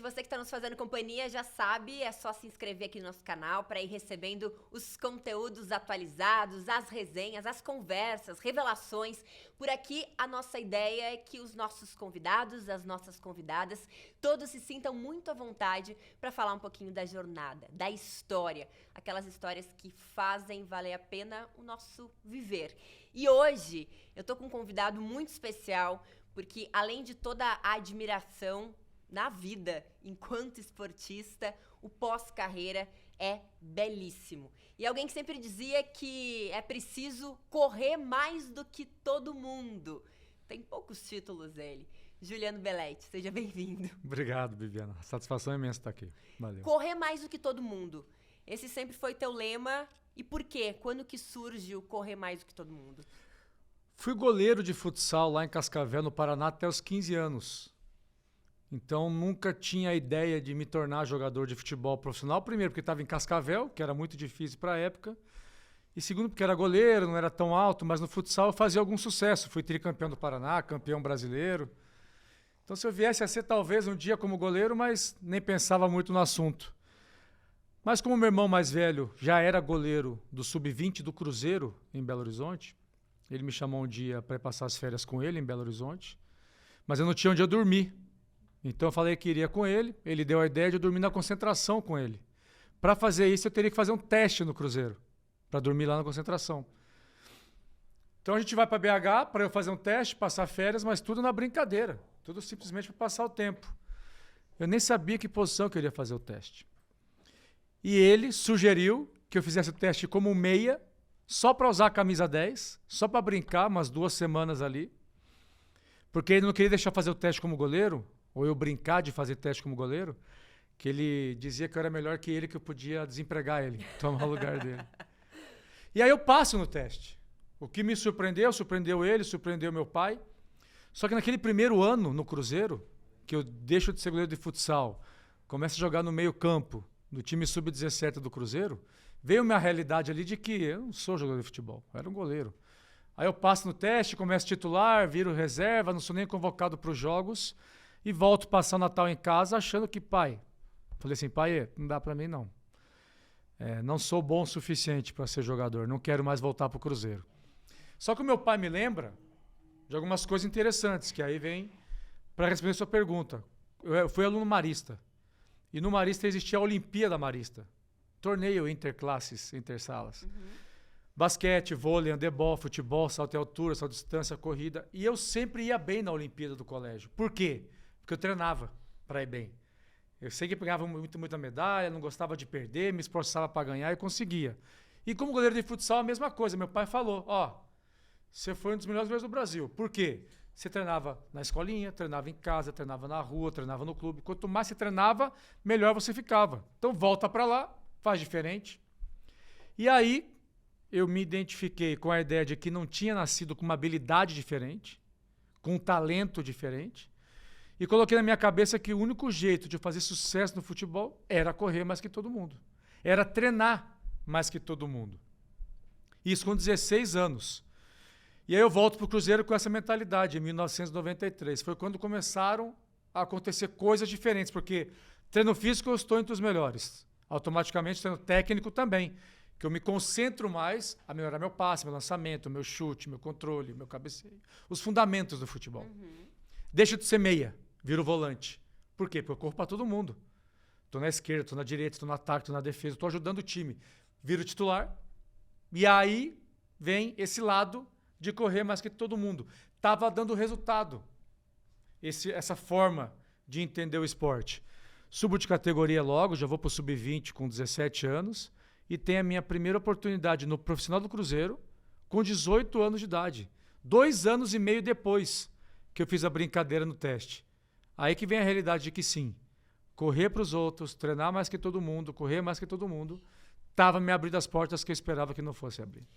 você que está nos fazendo companhia já sabe, é só se inscrever aqui no nosso canal para ir recebendo os conteúdos atualizados, as resenhas, as conversas, revelações. Por aqui, a nossa ideia é que os nossos convidados, as nossas convidadas, todos se sintam muito à vontade para falar um pouquinho da jornada, da história, aquelas histórias que fazem valer a pena o nosso viver. E hoje, eu tô com um convidado muito especial, porque além de toda a admiração na vida enquanto esportista, o pós-carreira é belíssimo. E alguém que sempre dizia que é preciso correr mais do que todo mundo. Tem poucos títulos ele. Juliano Belletti, seja bem-vindo. Obrigado, Bibiana. Satisfação imensa estar aqui. Valeu. Correr mais do que todo mundo. Esse sempre foi teu lema. E por quê? Quando que surge o correr mais do que todo mundo? Fui goleiro de futsal lá em Cascavel, no Paraná, até os 15 anos. Então, nunca tinha a ideia de me tornar jogador de futebol profissional. Primeiro, porque estava em Cascavel, que era muito difícil para a época. E segundo, porque era goleiro, não era tão alto, mas no futsal eu fazia algum sucesso. Fui tricampeão do Paraná, campeão brasileiro. Então, se eu viesse a ser talvez um dia como goleiro, mas nem pensava muito no assunto. Mas como meu irmão mais velho já era goleiro do Sub-20 do Cruzeiro, em Belo Horizonte, ele me chamou um dia para passar as férias com ele em Belo Horizonte, mas eu não tinha onde eu dormir. Então eu falei que iria com ele, ele deu a ideia de eu dormir na concentração com ele. Para fazer isso, eu teria que fazer um teste no Cruzeiro, para dormir lá na concentração. Então a gente vai para BH para eu fazer um teste, passar férias, mas tudo na brincadeira, tudo simplesmente para passar o tempo. Eu nem sabia que posição que eu iria fazer o teste. E ele sugeriu que eu fizesse o teste como meia, só para usar a camisa 10, só para brincar umas 2 semanas ali, porque ele não queria deixar fazer o teste como goleiro, ou eu brincar de fazer teste como goleiro, que ele dizia que eu era melhor que ele, que eu podia desempregar ele, tomar o lugar dele. E aí eu passo no teste. O que me surpreendeu ele, surpreendeu meu pai. Só que naquele primeiro ano no Cruzeiro, que eu deixo de ser goleiro de futsal, começo a jogar no meio campo, no time sub-17 do Cruzeiro, veio minha realidade ali de que eu não sou jogador de futebol, eu era um goleiro. Aí eu passo no teste, começo titular, viro reserva, não sou nem convocado para os jogos e volto passar o Natal em casa achando que, pai, falei assim, pai, não dá para mim não. Não sou bom o suficiente para ser jogador, não quero mais voltar para o Cruzeiro. Só que o meu pai me lembra de algumas coisas interessantes, que aí vem para responder a sua pergunta. Eu fui aluno marista, e no marista existia a Olimpíada Marista, torneio interclasses, intersalas. Basquete, vôlei, handebol, futebol, salto em altura, salto de distância, corrida. E eu sempre ia bem na Olimpíada do colégio. Por quê? Porque eu treinava para ir bem. Eu sei que pegava muita medalha, não gostava de perder, me esforçava para ganhar e conseguia. E como goleiro de futsal, a mesma coisa. Meu pai falou, você foi um dos melhores goleiros do Brasil. Por quê? Você treinava na escolinha, treinava em casa, treinava na rua, treinava no clube. Quanto mais você treinava, melhor você ficava. Então volta para lá, faz diferente. E aí eu me identifiquei com a ideia de que não tinha nascido com uma habilidade diferente, com um talento diferente, e coloquei na minha cabeça que o único jeito de fazer sucesso no futebol era correr mais que todo mundo. Era treinar mais que todo mundo. Isso com 16 anos. E aí eu volto para o Cruzeiro com essa mentalidade, em 1993. Foi quando começaram a acontecer coisas diferentes, porque treino físico eu estou entre os melhores. Automaticamente treino técnico também, que eu me concentro mais a melhorar meu passe, meu lançamento, meu chute, meu controle, meu cabeceio. Os fundamentos do futebol. Deixo de ser meia, viro volante. Por quê? Porque eu corro para todo mundo. Estou na esquerda, estou na direita, estou no ataque, estou na defesa, estou ajudando o time. Viro titular. E aí vem esse lado de correr mais que todo mundo. Estava dando resultado. Essa forma de entender o esporte. Subo de categoria logo, já vou para o sub-20 com 17 anos e tenho a minha primeira oportunidade no profissional do Cruzeiro com 18 anos de idade. 2 anos e meio depois que eu fiz a brincadeira no teste. Aí que vem a realidade de que sim, correr para os outros, treinar mais que todo mundo, correr mais que todo mundo, estava me abrindo as portas que eu esperava que não fosse abrir.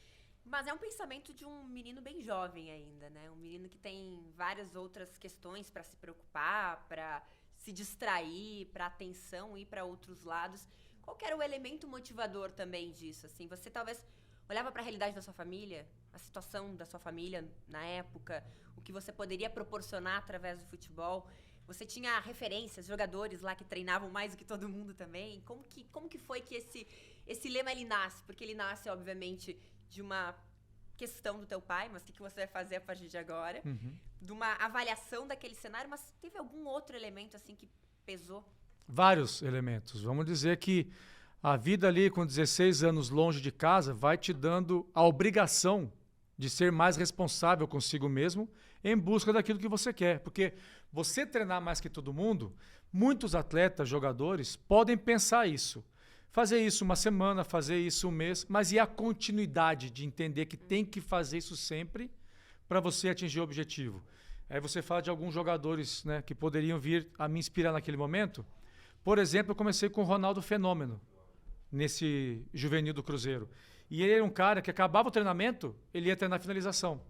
Mas é um pensamento de um menino bem jovem ainda, né? Um menino que tem várias outras questões para se preocupar, para se distrair, para atenção, ir para outros lados. Qual que era o elemento motivador também disso? Assim, você talvez olhava para a realidade da sua família, a situação da sua família na época, o que você poderia proporcionar através do futebol. Você tinha referências, jogadores lá que treinavam mais do que todo mundo também. Como que foi que esse lema ele nasce? Porque ele nasce, obviamente, de uma questão do teu pai, mas o que você vai fazer a partir de agora? De uma avaliação daquele cenário, mas teve algum outro elemento assim que pesou? Vários elementos. Vamos dizer que a vida ali com 16 anos longe de casa vai te dando a obrigação de ser mais responsável consigo mesmo em busca daquilo que você quer. Porque você treinar mais que todo mundo, muitos atletas, jogadores, podem pensar isso. Fazer isso uma semana, fazer isso um mês, mas e a continuidade de entender que tem que fazer isso sempre para você atingir o objetivo? Aí você fala de alguns jogadores, né, que poderiam vir a me inspirar naquele momento. Por exemplo, eu comecei com o Ronaldo Fenômeno, nesse juvenil do Cruzeiro. E ele era um cara que acabava o treinamento, ele ia treinar finalização,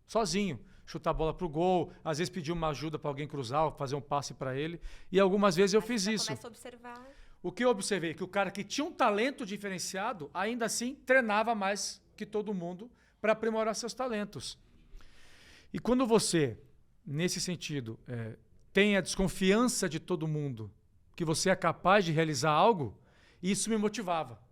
sozinho. Chutar a bola pro gol, às vezes pedir uma ajuda para alguém cruzar, fazer um passe para ele. E algumas vezes eu fiz isso. Começa a observar. O que eu observei? Que o cara que tinha um talento diferenciado, ainda assim, treinava mais que todo mundo para aprimorar seus talentos. E quando você, nesse sentido, tem a desconfiança de todo mundo, que você é capaz de realizar algo, isso me motivava.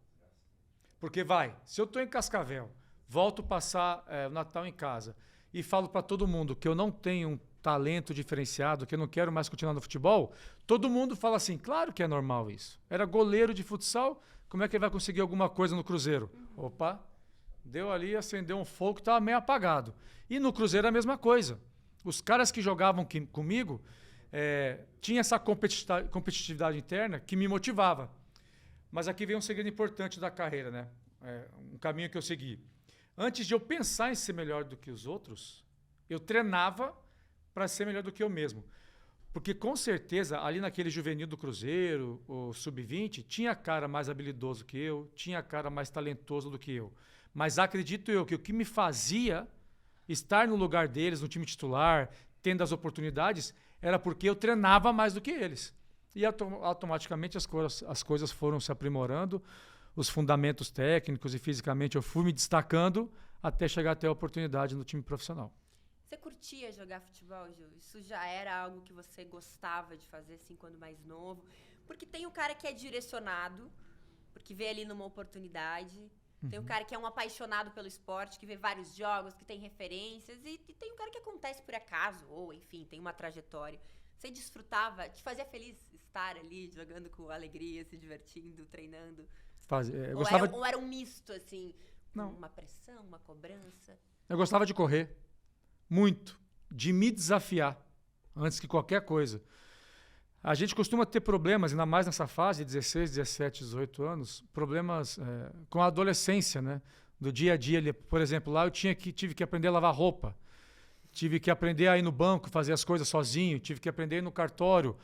Porque se eu estou em Cascavel, volto passar o Natal em casa e falo para todo mundo que eu não tenho um talento diferenciado, que eu não quero mais continuar no futebol, todo mundo fala assim, claro que é normal isso. Era goleiro de futsal, como é que ele vai conseguir alguma coisa no Cruzeiro? Opa, deu ali, acendeu um fogo que estava meio apagado. E no Cruzeiro a mesma coisa. Os caras que jogavam comigo tinha essa competitividade interna que me motivava. Mas aqui vem um segredo importante da carreira, né? Um caminho que eu segui. Antes de eu pensar em ser melhor do que os outros, eu treinava para ser melhor do que eu mesmo. Porque com certeza, ali naquele juvenil do Cruzeiro, o Sub-20, tinha cara mais habilidoso que eu, tinha cara mais talentoso do que eu. Mas acredito eu que o que me fazia estar no lugar deles, no time titular, tendo as oportunidades, era porque eu treinava mais do que eles. E automaticamente as coisas foram se aprimorando, os fundamentos técnicos e fisicamente eu fui me destacando até chegar até a oportunidade no time profissional. Você curtia jogar futebol, Gil? Isso já era algo que você gostava de fazer assim quando mais novo? Porque tem o cara que é direcionado, porque vê ali numa oportunidade. Tem o cara que é um apaixonado pelo esporte, que vê vários jogos, que tem referências. E tem o cara que acontece por acaso, ou enfim, tem uma trajetória. Você desfrutava, te fazia feliz estar ali, jogando com alegria, se divertindo, treinando? Ou era um misto, assim, Não. Uma pressão, uma cobrança? Eu gostava de correr, muito, de me desafiar, antes que qualquer coisa. A gente costuma ter problemas, ainda mais nessa fase, 16, 17, 18 anos, problemas com a adolescência, né? Do dia a dia. Por exemplo, lá eu tive que aprender a lavar roupa, tive que aprender a ir no banco, fazer as coisas sozinho, tive que aprender a ir no cartório,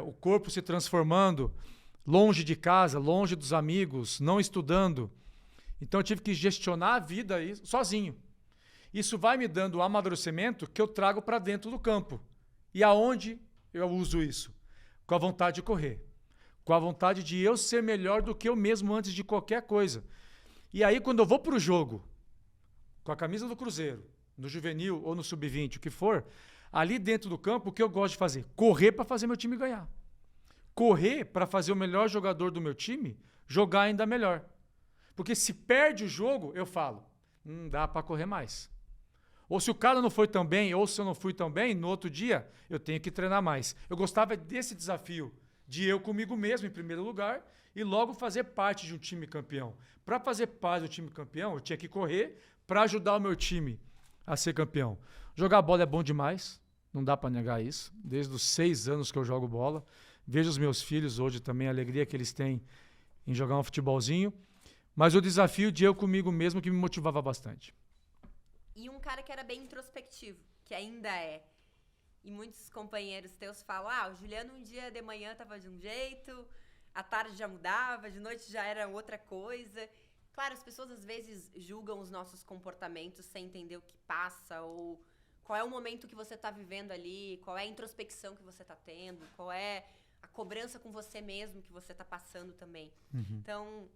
o corpo se transformando, longe de casa, longe dos amigos, não estudando. Então eu tive que gestionar a vida aí sozinho. Isso vai me dando o amadurecimento que eu trago para dentro do campo. E aonde eu uso isso? Com a vontade de correr. Com a vontade de eu ser melhor do que eu mesmo antes de qualquer coisa. E aí, quando eu vou para o jogo, com a camisa do Cruzeiro, no juvenil ou no sub-20, o que for, ali dentro do campo, o que eu gosto de fazer? Correr para fazer meu time ganhar. Correr para fazer o melhor jogador do meu time jogar ainda melhor. Porque se perde o jogo, eu falo, dá para correr mais. Ou se o cara não foi tão bem, ou se eu não fui tão bem, no outro dia eu tenho que treinar mais. Eu gostava desse desafio, de eu comigo mesmo em primeiro lugar e logo fazer parte de um time campeão. Para fazer parte do time campeão, eu tinha que correr para ajudar o meu time a ser campeão. Jogar bola é bom demais, não dá para negar isso. Desde os 6 anos que eu jogo bola, vejo os meus filhos hoje também, a alegria que eles têm em jogar um futebolzinho. Mas o desafio de eu comigo mesmo que me motivava bastante. E um cara que era bem introspectivo, que ainda é. E muitos companheiros teus falam, o Juliano um dia de manhã tava de um jeito, à tarde já mudava, de noite já era outra coisa. Claro, as pessoas às vezes julgam os nossos comportamentos sem entender o que passa, ou qual é o momento que você tá vivendo ali, qual é a introspecção que você tá tendo, qual é a cobrança com você mesmo que você tá passando também. Então,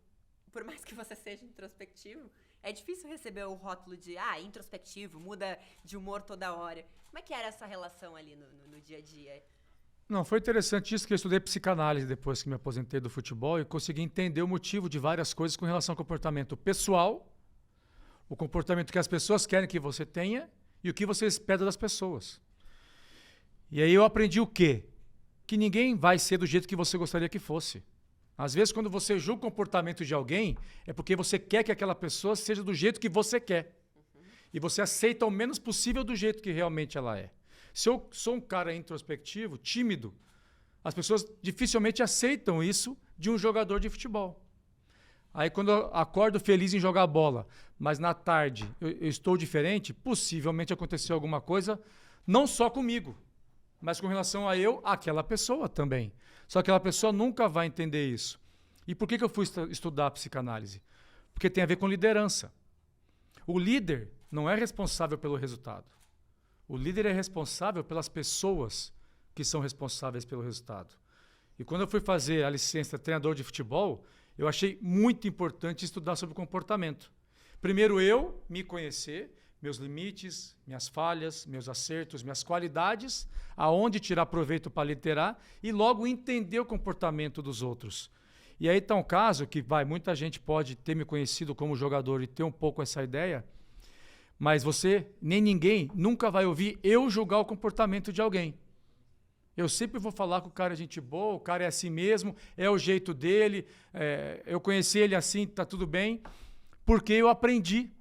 por mais que você seja introspectivo, é difícil receber o rótulo de introspectivo, muda de humor toda hora. Como é que era essa relação ali no dia a dia? Não, foi interessante isso que eu estudei psicanálise depois que me aposentei do futebol e consegui entender o motivo de várias coisas com relação ao comportamento pessoal, o comportamento que as pessoas querem que você tenha e o que você espera das pessoas. E aí eu aprendi o quê? Que ninguém vai ser do jeito que você gostaria que fosse. Às vezes, quando você julga o comportamento de alguém, é porque você quer que aquela pessoa seja do jeito que você quer. E você aceita o menos possível do jeito que realmente ela é. Se eu sou um cara introspectivo, tímido, as pessoas dificilmente aceitam isso de um jogador de futebol. Aí quando eu acordo feliz em jogar bola, mas na tarde eu estou diferente, possivelmente aconteceu alguma coisa, não só comigo, mas com relação a aquela pessoa também. Só que aquela pessoa nunca vai entender isso. E por que eu fui estudar psicanálise? Porque tem a ver com liderança. O líder não é responsável pelo resultado. O líder é responsável pelas pessoas que são responsáveis pelo resultado. E quando eu fui fazer a licença de treinador de futebol, eu achei muito importante estudar sobre comportamento. Primeiro eu me conhecer, meus limites, minhas falhas, meus acertos, minhas qualidades, aonde tirar proveito para liderar e logo entender o comportamento dos outros. E aí está um caso que muita gente pode ter me conhecido como jogador e ter um pouco essa ideia, mas você, nem ninguém, nunca vai ouvir eu julgar o comportamento de alguém. Eu sempre vou falar que o cara é gente boa, o cara é assim mesmo, é o jeito dele, eu conheci ele assim, tá tudo bem, porque eu aprendi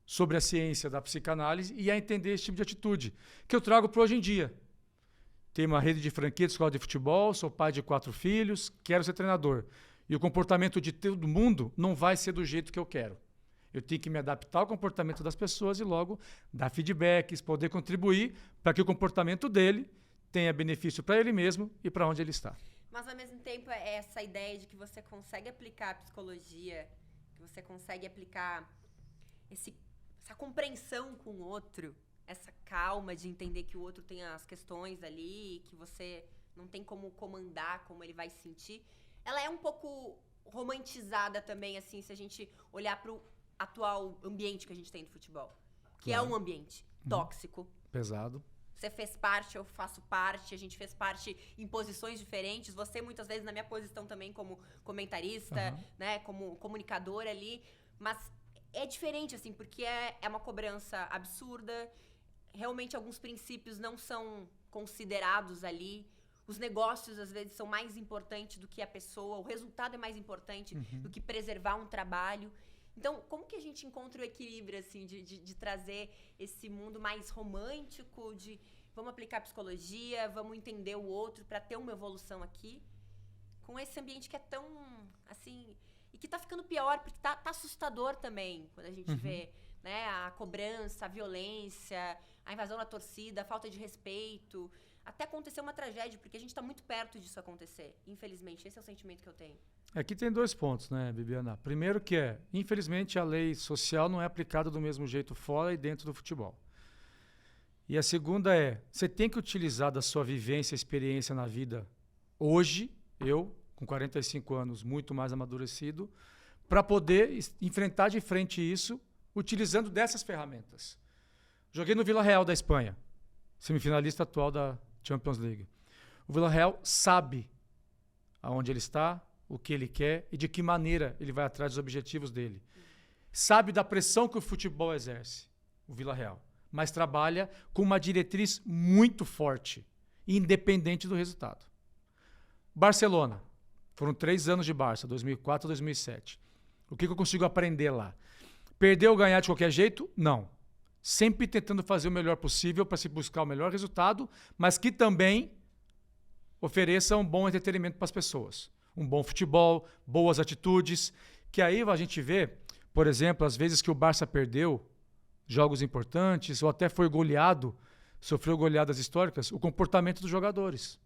sobre a ciência da psicanálise e a entender esse tipo de atitude, que eu trago para hoje em dia. Tenho uma rede de franquia de escola de futebol, sou pai de 4 filhos, quero ser treinador. E o comportamento de todo mundo não vai ser do jeito que eu quero. Eu tenho que me adaptar ao comportamento das pessoas e logo dar feedbacks, poder contribuir para que o comportamento dele tenha benefício para ele mesmo e para onde ele está. Mas, ao mesmo tempo, é essa ideia de que você consegue aplicar a psicologia, que você consegue aplicar essa compreensão com o outro, essa calma de entender que o outro tem as questões ali, que você não tem como comandar como ele vai se sentir. Ela é um pouco romantizada também, assim, se a gente olhar para o atual ambiente que a gente tem no futebol. Que claro. É um ambiente tóxico. Pesado. Você fez parte, eu faço parte, a gente fez parte em posições diferentes. Você, muitas vezes, na minha posição também como comentarista, né, como comunicador ali. Mas é diferente, assim, porque é uma cobrança absurda. Realmente, alguns princípios não são considerados ali. Os negócios, às vezes, são mais importantes do que a pessoa. O resultado é mais importante do que preservar um trabalho. Então, como que a gente encontra o equilíbrio, assim, de trazer esse mundo mais romântico, de vamos aplicar psicologia, vamos entender o outro para ter uma evolução aqui, com esse ambiente que é tão, assim, e que tá ficando pior, porque tá assustador também, quando a gente vê, né, a cobrança, a violência, a invasão da torcida, a falta de respeito, até acontecer uma tragédia, porque a gente tá muito perto disso acontecer, infelizmente, esse é o sentimento que eu tenho. Aqui tem 2 pontos, né, Bibiana? Primeiro que infelizmente, a lei social não é aplicada do mesmo jeito fora e dentro do futebol. E a segunda você tem que utilizar da sua vivência, experiência na vida hoje, eu, com 45 anos, muito mais amadurecido, para poder enfrentar de frente isso, utilizando dessas ferramentas. Joguei no Vila Real da Espanha, semifinalista atual da Champions League. O Vila Real sabe aonde ele está, o que ele quer e de que maneira ele vai atrás dos objetivos dele. Sabe da pressão que o futebol exerce, o Vila Real, mas trabalha com uma diretriz muito forte, independente do resultado. Barcelona, foram 3 anos de Barça, 2004 a 2007. O que eu consigo aprender lá? Perder ou ganhar de qualquer jeito? Não. Sempre tentando fazer o melhor possível para se buscar o melhor resultado, mas que também ofereça um bom entretenimento para as pessoas. Um bom futebol, boas atitudes, que aí a gente vê, por exemplo, às vezes que o Barça perdeu jogos importantes ou até foi goleado, sofreu goleadas históricas, o comportamento dos jogadores,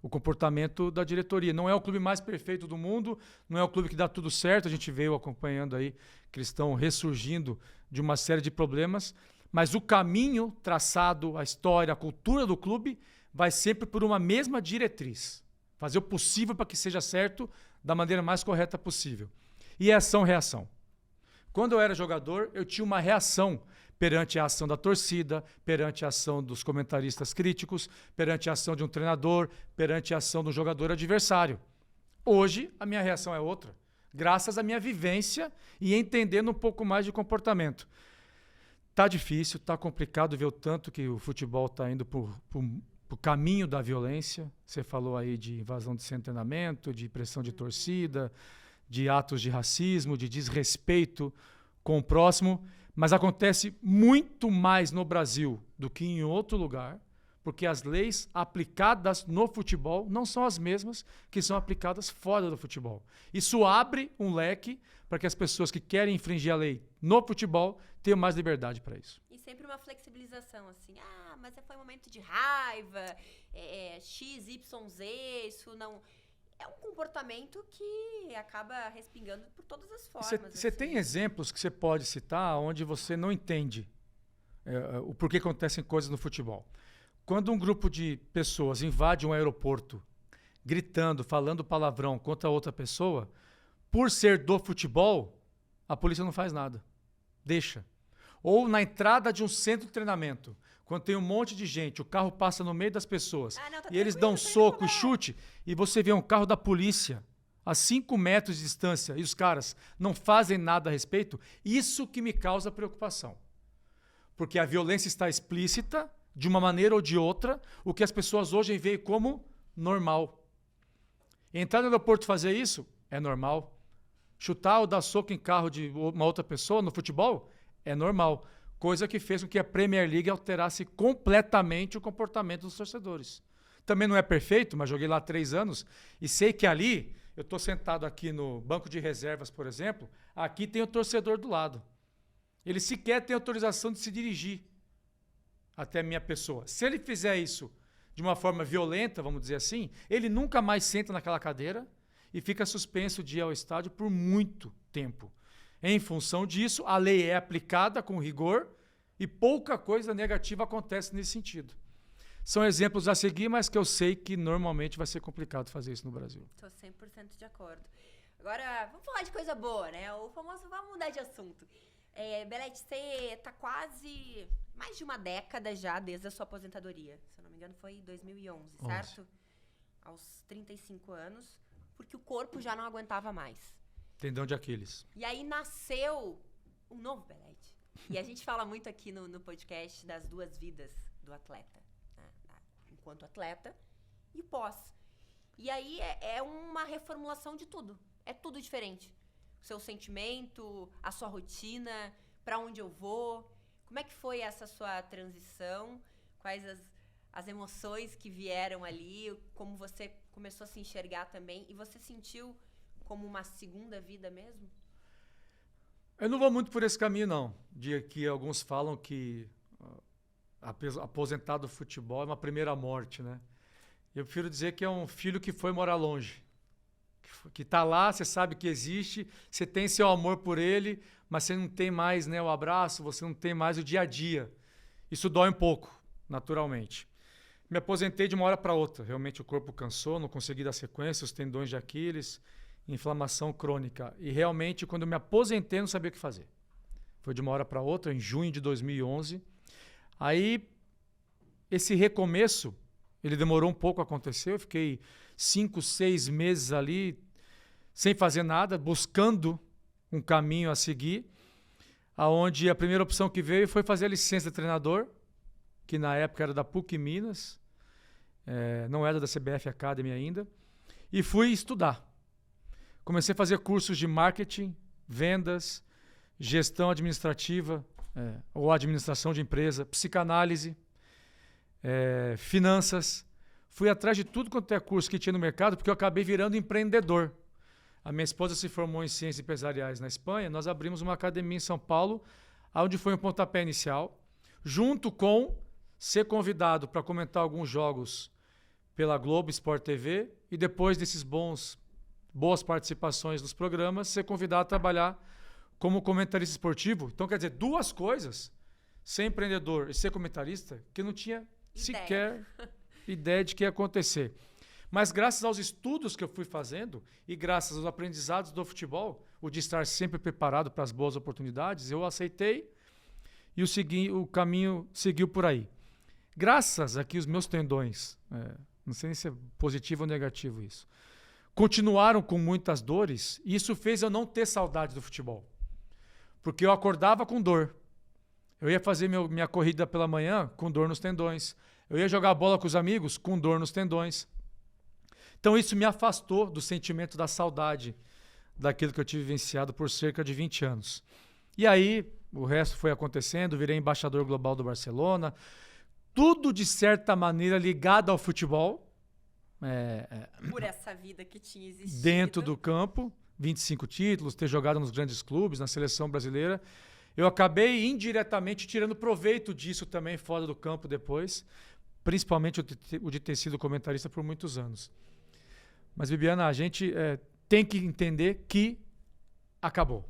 o comportamento da diretoria. Não é o clube mais perfeito do mundo, não é o clube que dá tudo certo, a gente veio acompanhando aí que eles estão ressurgindo de uma série de problemas, mas o caminho traçado, a história, a cultura do clube vai sempre por uma mesma diretriz. Fazer o possível para que seja certo da maneira mais correta possível. E é ação-reação. Quando eu era jogador, eu tinha uma reação perante a ação da torcida, perante a ação dos comentaristas críticos, perante a ação de um treinador, perante a ação do jogador adversário. Hoje, a minha reação é outra, graças à minha vivência e entendendo um pouco mais de comportamento. Tá difícil, tá complicado ver o tanto que o futebol está indo por caminho da violência. Você falou aí de invasão de centro de treinamento, de pressão de torcida, de atos de racismo, de desrespeito com o próximo, mas acontece muito mais no Brasil do que em outro lugar, porque as leis aplicadas no futebol não são as mesmas que são aplicadas fora do futebol. Isso abre um leque para que as pessoas que querem infringir a lei no futebol tenham mais liberdade para isso. E sempre uma flexibilização, assim, mas foi um momento de raiva, X, Y, Z, isso não... É um comportamento que acaba respingando por todas as formas. Você assim. tem exemplos que você pode citar onde você não entende o porquê acontecem coisas no futebol? Quando um grupo de pessoas invade um aeroporto gritando, falando palavrão contra outra pessoa, por ser do futebol, a polícia não faz nada. Deixa. Ou na entrada de um centro de treinamento, quando tem um monte de gente, o carro passa no meio das pessoas e eles dão soco e chute, e você vê um carro da polícia a 5 metros de distância e os caras não fazem nada a respeito, isso que me causa preocupação. Porque a violência está explícita, de uma maneira ou de outra, o que as pessoas hoje veem como normal. Entrar no aeroporto e fazer isso é normal. Chutar ou dar soco em carro de uma outra pessoa no futebol é normal. Coisa que fez com que a Premier League alterasse completamente o comportamento dos torcedores. Também não é perfeito, mas joguei lá 3 anos e sei que ali, eu estou sentado aqui no banco de reservas, por exemplo, aqui tem o torcedor do lado. Ele sequer tem autorização de se dirigir até a minha pessoa. Se ele fizer isso de uma forma violenta, vamos dizer assim, ele nunca mais senta naquela cadeira e fica suspenso de ir ao estádio por muito tempo. Em função disso, a lei é aplicada com rigor e pouca coisa negativa acontece nesse sentido. São exemplos a seguir, mas que eu sei que normalmente vai ser complicado fazer isso no Brasil. Estou 100% de acordo. Agora, vamos falar de coisa boa, né? O famoso, vamos mudar de assunto. Belete, você está quase mais de uma década já desde a sua aposentadoria. Se eu não me engano, foi em 2011, certo? Aos 35 anos, porque o corpo já não aguentava mais. Tendão de Aquiles. E aí nasceu um novo Belete. E a gente fala muito aqui no podcast das 2 vidas do atleta. Né? Enquanto atleta e pós. E aí é uma reformulação de tudo. É tudo diferente. O seu sentimento, a sua rotina, para onde eu vou. Como é que foi essa sua transição? Quais as emoções que vieram ali? Como você começou a se enxergar também? E você sentiu como uma segunda vida mesmo? Eu não vou muito por esse caminho, não. De que alguns falam que aposentado do futebol é uma primeira morte, né? Eu prefiro dizer que é um filho que foi morar longe. Que está lá, você sabe que existe, você tem seu amor por ele, mas você não tem mais, né, o abraço, você não tem mais o dia a dia. Isso dói um pouco, naturalmente. Me aposentei de uma hora para outra. Realmente o corpo cansou, não consegui dar sequência, os tendões de Aquiles, inflamação crônica. E realmente, quando eu me aposentei, eu não sabia o que fazer. Foi de uma hora para outra, em junho de 2011. Aí, esse recomeço, ele demorou um pouco a acontecer. Eu fiquei 5, 6 meses ali, sem fazer nada, buscando um caminho a seguir, aonde a primeira opção que veio foi fazer a licença de treinador, que na época era da PUC Minas, não era da CBF Academy ainda, e fui estudar. Comecei a fazer cursos de marketing, vendas, gestão administrativa, ou administração de empresa, psicanálise, finanças. Fui atrás de tudo quanto é curso que tinha no mercado, porque eu acabei virando empreendedor. A minha esposa se formou em Ciências Empresariais na Espanha, nós abrimos uma academia em São Paulo, onde foi um pontapé inicial, junto com ser convidado para comentar alguns jogos pela Globo Sport TV e depois desses boas participações nos programas, ser convidado a trabalhar como comentarista esportivo. Então, quer dizer, 2 coisas, ser empreendedor e ser comentarista, que eu não tinha sequer ideia de que ia acontecer. Mas graças aos estudos que eu fui fazendo e graças aos aprendizados do futebol, o de estar sempre preparado para as boas oportunidades, eu aceitei e o caminho seguiu por aí. Graças a que os meus tendões, não sei se é positivo ou negativo isso, continuaram com muitas dores, e isso fez eu não ter saudade do futebol. Porque eu acordava com dor. Eu ia fazer minha corrida pela manhã com dor nos tendões. Eu ia jogar bola com os amigos com dor nos tendões. Então isso me afastou do sentimento da saudade daquilo que eu tive vivenciado por cerca de 20 anos. E aí o resto foi acontecendo, virei embaixador global do Barcelona, tudo de certa maneira ligado ao futebol. Por essa vida que tinha existido. Dentro do campo, 25 títulos, ter jogado nos grandes clubes, na seleção brasileira. Eu acabei indiretamente tirando proveito disso também fora do campo depois, principalmente o de ter sido comentarista por muitos anos. Mas, Bibiana, a gente tem que entender que acabou.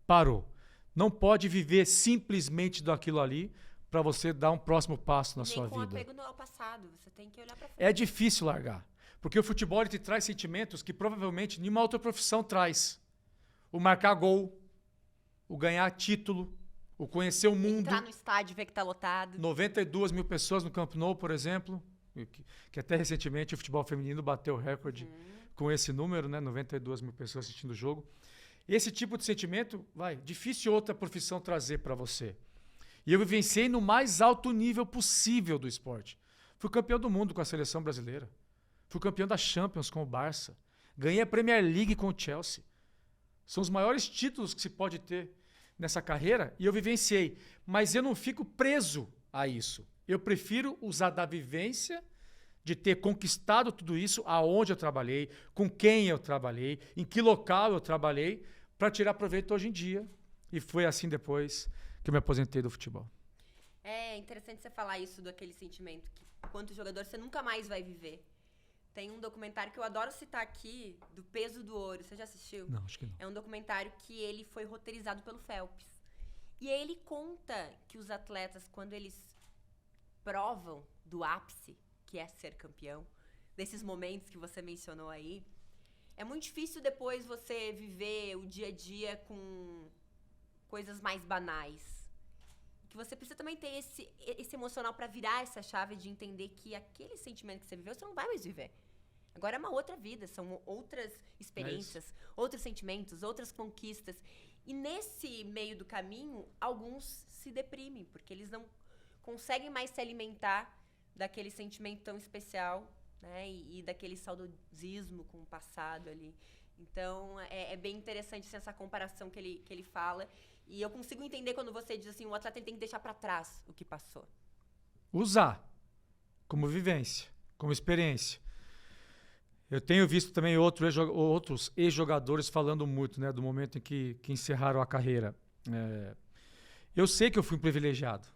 Parou. Não pode viver simplesmente daquilo ali para você dar um próximo passo na sua vida. Nem com apego ao passado. Você tem que olhar para frente. É difícil largar. Porque o futebol ele te traz sentimentos que provavelmente nenhuma outra profissão traz. O marcar gol, o ganhar título, o conhecer o mundo. Entrar no estádio e ver que está lotado. 92 mil pessoas no Camp Nou, por exemplo. Que até recentemente o futebol feminino bateu o recorde com esse número, né? 92 mil pessoas assistindo o jogo. Esse tipo de sentimento, difícil outra profissão trazer para você. E eu vivenciei no mais alto nível possível do esporte. Fui campeão do mundo com a seleção brasileira. Fui campeão da Champions com o Barça. Ganhei a Premier League com o Chelsea. São os maiores títulos que se pode ter nessa carreira e eu vivenciei. Mas eu não fico preso a isso. Eu prefiro usar da vivência de ter conquistado tudo isso aonde eu trabalhei, com quem eu trabalhei, em que local eu trabalhei, para tirar proveito hoje em dia. E foi assim depois que eu me aposentei do futebol. É interessante você falar isso daquele sentimento que, enquanto jogador, você nunca mais vai viver. Tem um documentário que eu adoro citar aqui, do Peso do Ouro. Você já assistiu? Não, acho que não. É um documentário que ele foi roteirizado pelo Phelps. E aí ele conta que os atletas, quando eles provam do ápice, que é ser campeão, desses momentos que você mencionou aí, é muito difícil depois você viver o dia a dia com coisas mais banais. Que você precisa também ter esse emocional para virar essa chave de entender que aquele sentimento que você viveu, você não vai mais viver. Agora é uma outra vida, são outras experiências, outros sentimentos, outras conquistas. E nesse meio do caminho, alguns se deprimem, porque eles não conseguem mais se alimentar daquele sentimento tão especial, né? E daquele saudosismo com o passado ali. Então, é bem interessante assim, essa comparação que ele fala. E eu consigo entender quando você diz assim, o atleta tem que deixar para trás o que passou. Usar como vivência, como experiência. Eu tenho visto também outros ex-jogadores falando muito, né, do momento em que encerraram a carreira. Eu sei que eu fui um privilegiado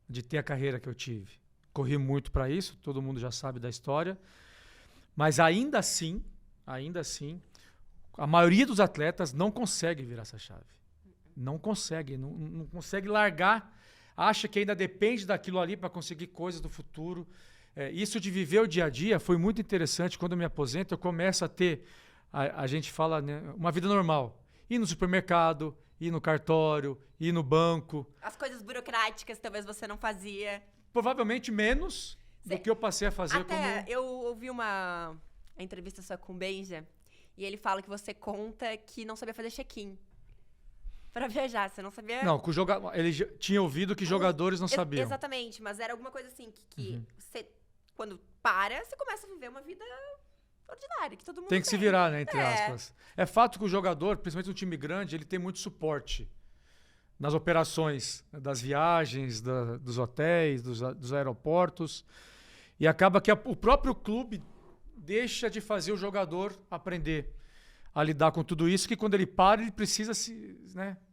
de ter a carreira que eu tive. Corri muito para isso, todo mundo já sabe da história. Mas ainda assim, a maioria dos atletas não consegue virar essa chave. Não consegue largar. Acha que ainda depende daquilo ali para conseguir coisas do futuro. Isso de viver o dia a dia foi muito interessante. Quando eu me aposento, eu começo a ter, a gente fala, né, uma vida normal. Ir no supermercado, ir no cartório, ir no banco. As coisas burocráticas talvez você não fazia. Provavelmente menos do que eu passei a fazer. Até eu ouvi a entrevista sua com o Benja, e ele fala que você conta que não sabia fazer check-in para viajar, você não sabia? Não, ele tinha ouvido que jogadores não sabiam. Exatamente, mas era alguma coisa assim que você, quando para, você começa a viver uma vida ordinária, que todo mundo tem que se virar, né, entre aspas. É fato que o jogador, principalmente no time grande, ele tem muito suporte nas operações, né, das viagens, dos hotéis, dos aeroportos, e acaba que o próprio clube deixa de fazer o jogador aprender a lidar com tudo isso, que quando ele para, ele precisa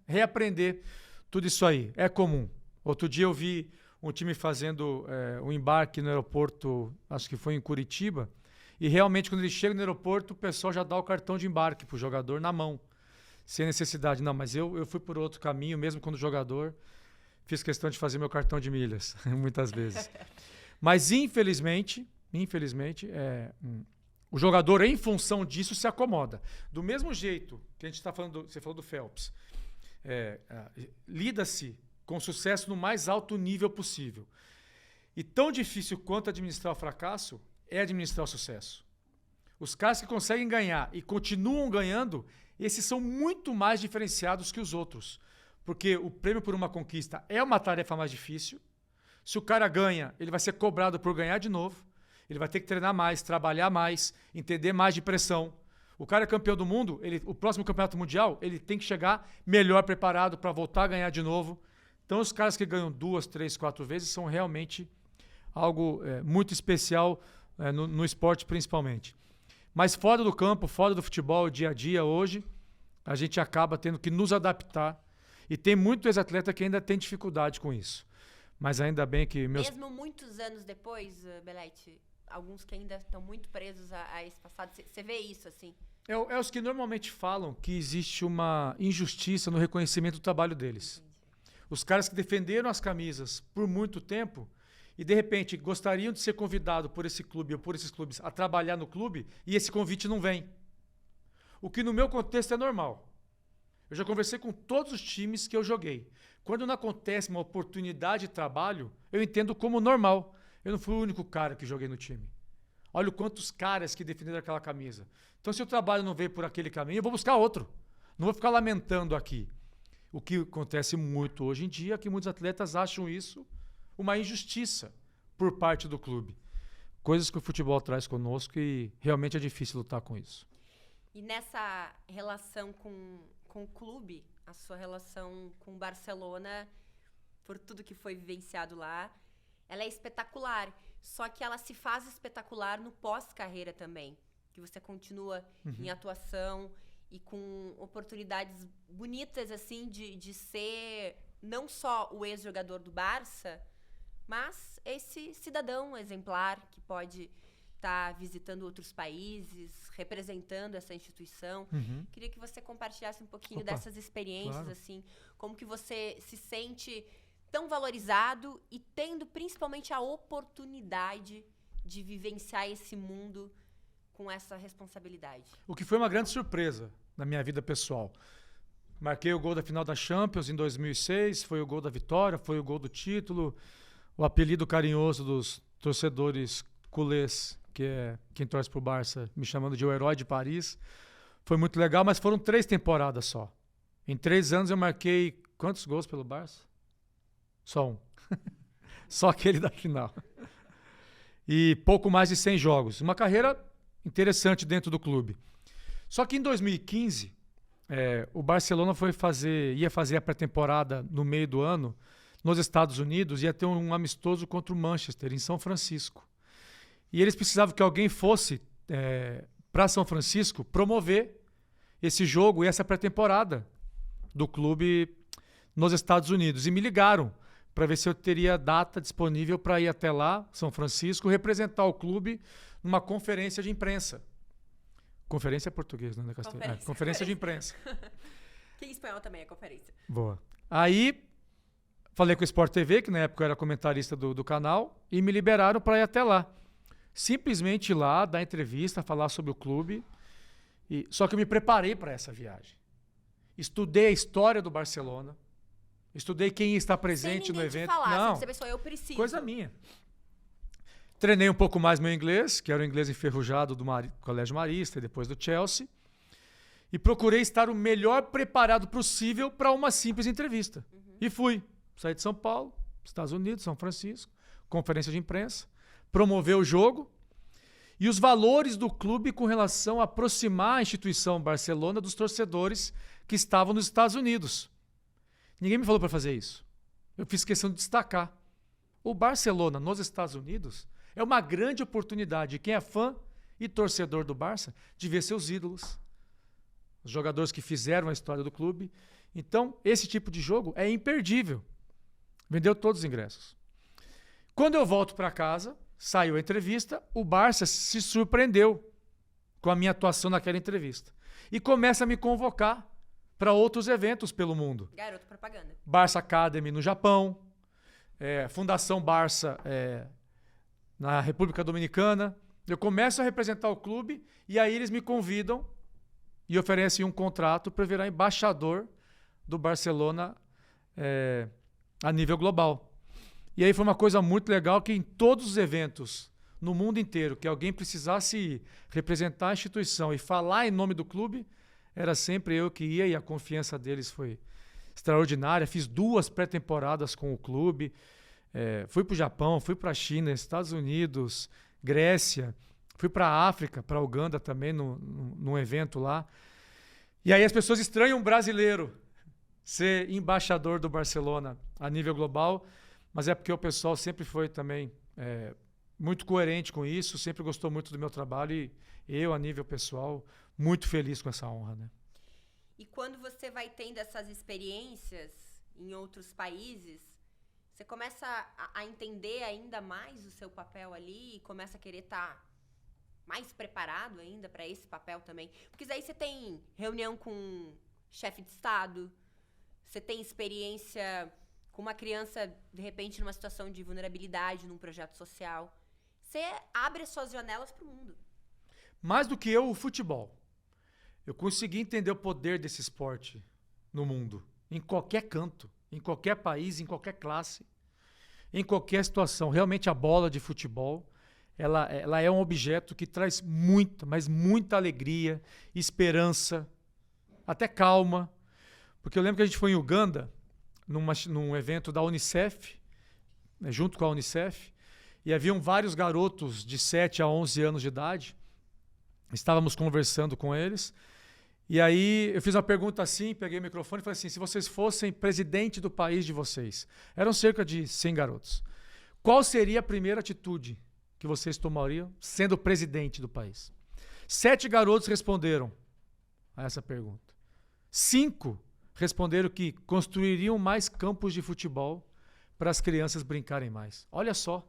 reaprender tudo isso aí. É comum. Outro dia eu vi um time fazendo um embarque no aeroporto, acho que foi em Curitiba, e realmente quando ele chega no aeroporto, o pessoal já dá o cartão de embarque para o jogador na mão, sem necessidade. Não, mas eu fui por outro caminho, mesmo quando jogador, fiz questão de fazer meu cartão de milhas, muitas vezes. Mas infelizmente, o jogador, em função disso, se acomoda. Do mesmo jeito que a gente está falando, você falou do Phelps, lida-se com sucesso no mais alto nível possível. E tão difícil quanto administrar o fracasso é administrar o sucesso. Os caras que conseguem ganhar e continuam ganhando, esses são muito mais diferenciados que os outros. Porque o prêmio por uma conquista é uma tarefa mais difícil. Se o cara ganha, ele vai ser cobrado por ganhar de novo. Ele vai ter que treinar mais, trabalhar mais, entender mais de pressão. O cara é campeão do mundo, o próximo campeonato mundial, ele tem que chegar melhor preparado para voltar a ganhar de novo. Então, os caras que ganham 2, 3, 4 vezes são realmente algo muito especial no esporte, principalmente. Mas fora do campo, fora do futebol, dia a dia, hoje, a gente acaba tendo que nos adaptar. E tem muito ex-atleta que ainda tem dificuldade com isso. Mas ainda bem que... Mesmo muitos anos depois, Belete, alguns que ainda estão muito presos a esse passado, você vê isso, assim? É os que normalmente falam que existe uma injustiça no reconhecimento do trabalho deles. Os caras que defenderam as camisas por muito tempo e, de repente, gostariam de ser convidados por esse clube ou por esses clubes a trabalhar no clube e esse convite não vem. O que, no meu contexto, é normal. Eu já conversei com todos os times que eu joguei. Quando não acontece uma oportunidade de trabalho, eu entendo como normal. Eu não fui o único cara que joguei no time. Olha o quantos caras que defenderam aquela camisa. Então, se o trabalho não veio por aquele caminho, eu vou buscar outro. Não vou ficar lamentando aqui. O que acontece muito hoje em dia é que muitos atletas acham isso uma injustiça por parte do clube. Coisas que o futebol traz conosco e realmente é difícil lutar com isso. E nessa relação com o clube, a sua relação com o Barcelona, por tudo que foi vivenciado lá, ela é espetacular. Só que ela se faz espetacular no pós-carreira também. Que você continua em atuação e com oportunidades bonitas, assim, de ser não só o ex-jogador do Barça, mas esse cidadão exemplar que pode estar visitando outros países, representando essa instituição. Queria que você compartilhasse um pouquinho dessas experiências, claro. assim, como que você se sente tão valorizado e tendo principalmente a oportunidade de vivenciar esse mundo com essa responsabilidade. O que foi uma grande surpresa na minha vida pessoal. Marquei o gol da final da Champions em 2006, foi o gol da vitória, foi o gol do título, o apelido carinhoso dos torcedores culés, que é quem torce pro Barça, me chamando de o herói de Paris. Foi muito legal, mas foram 3 temporadas só. Em 3 anos eu marquei quantos gols pelo Barça? Só um. Só aquele da final. E pouco mais de 100 jogos. Uma carreira interessante dentro do clube. Só que em 2015, o Barcelona ia fazer a pré-temporada no meio do ano nos Estados Unidos, ia ter um amistoso contra o Manchester, em São Francisco. E eles precisavam que alguém fosse para São Francisco promover esse jogo e essa pré-temporada do clube nos Estados Unidos. E me ligaram para ver se eu teria data disponível para ir até lá, São Francisco, representar o clube numa conferência de imprensa. Conferência é português, não é castelhano? Conferência de imprensa. Que em espanhol também é conferência. Boa. Aí, falei com o Sport TV, que na época eu era comentarista do canal, e me liberaram para ir até lá. Simplesmente ir lá, dar entrevista, falar sobre o clube. Só que eu me preparei para essa viagem. Estudei a história do Barcelona. Estudei quem está presente no evento. Não, você pensou, eu preciso. Coisa minha. Treinei um pouco mais meu inglês, que era o inglês enferrujado do Colégio Marista e depois do Chelsea. E procurei estar o melhor preparado possível para uma simples entrevista. E fui. Saí de São Paulo, Estados Unidos, São Francisco, conferência de imprensa, promover o jogo e os valores do clube com relação a aproximar a instituição Barcelona dos torcedores que estavam nos Estados Unidos. Ninguém me falou para fazer isso. Eu fiz questão de destacar. O Barcelona nos Estados Unidos é uma grande oportunidade de quem é fã e torcedor do Barça de ver seus ídolos, os jogadores que fizeram a história do clube. Então, esse tipo de jogo é imperdível. Vendeu todos os ingressos. Quando eu volto para casa, saiu a entrevista, o Barça se surpreendeu com a minha atuação naquela entrevista. E começa a me convocar para outros eventos pelo mundo. Garoto propaganda. Barça Academy no Japão, Fundação Barça na República Dominicana. Eu começo a representar o clube e aí eles me convidam e oferecem um contrato para virar embaixador do Barcelona a nível global. E aí foi uma coisa muito legal que em todos os eventos no mundo inteiro que alguém precisasse representar a instituição e falar em nome do clube, era sempre eu que ia e a confiança deles foi extraordinária. Fiz 2 pré-temporadas com o clube, fui para o Japão, fui para a China, Estados Unidos, Grécia, fui para a África, para a Uganda também, num evento lá. E aí as pessoas estranham um brasileiro ser embaixador do Barcelona a nível global, mas é porque o pessoal sempre foi também muito coerente com isso, sempre gostou muito do meu trabalho e eu, a nível pessoal, muito feliz com essa honra, né? E quando você vai tendo essas experiências em outros países, você começa a entender ainda mais o seu papel ali e começa a querer estar mais preparado ainda para esse papel também. Porque daí você tem reunião com chefe de Estado, você tem experiência com uma criança, de repente, numa situação de vulnerabilidade, num projeto social. Você abre as suas janelas para o mundo. Mais do que o futebol. Eu consegui entender o poder desse esporte no mundo, em qualquer canto, em qualquer país, em qualquer classe, em qualquer situação. Realmente a bola de futebol, ela é um objeto que traz muita, mas muita alegria, esperança, até calma. Porque eu lembro que a gente foi em Uganda, num evento da Unicef, né, junto com a Unicef, e haviam vários garotos de 7 a 11 anos de idade. Estávamos conversando com eles. E aí eu fiz uma pergunta assim, peguei o microfone e falei assim, se vocês fossem presidente do país de vocês, eram cerca de 100 garotos, qual seria a primeira atitude que vocês tomariam sendo presidente do país? 7 garotos responderam a essa pergunta. 5 responderam que construiriam mais campos de futebol para as crianças brincarem mais. Olha só,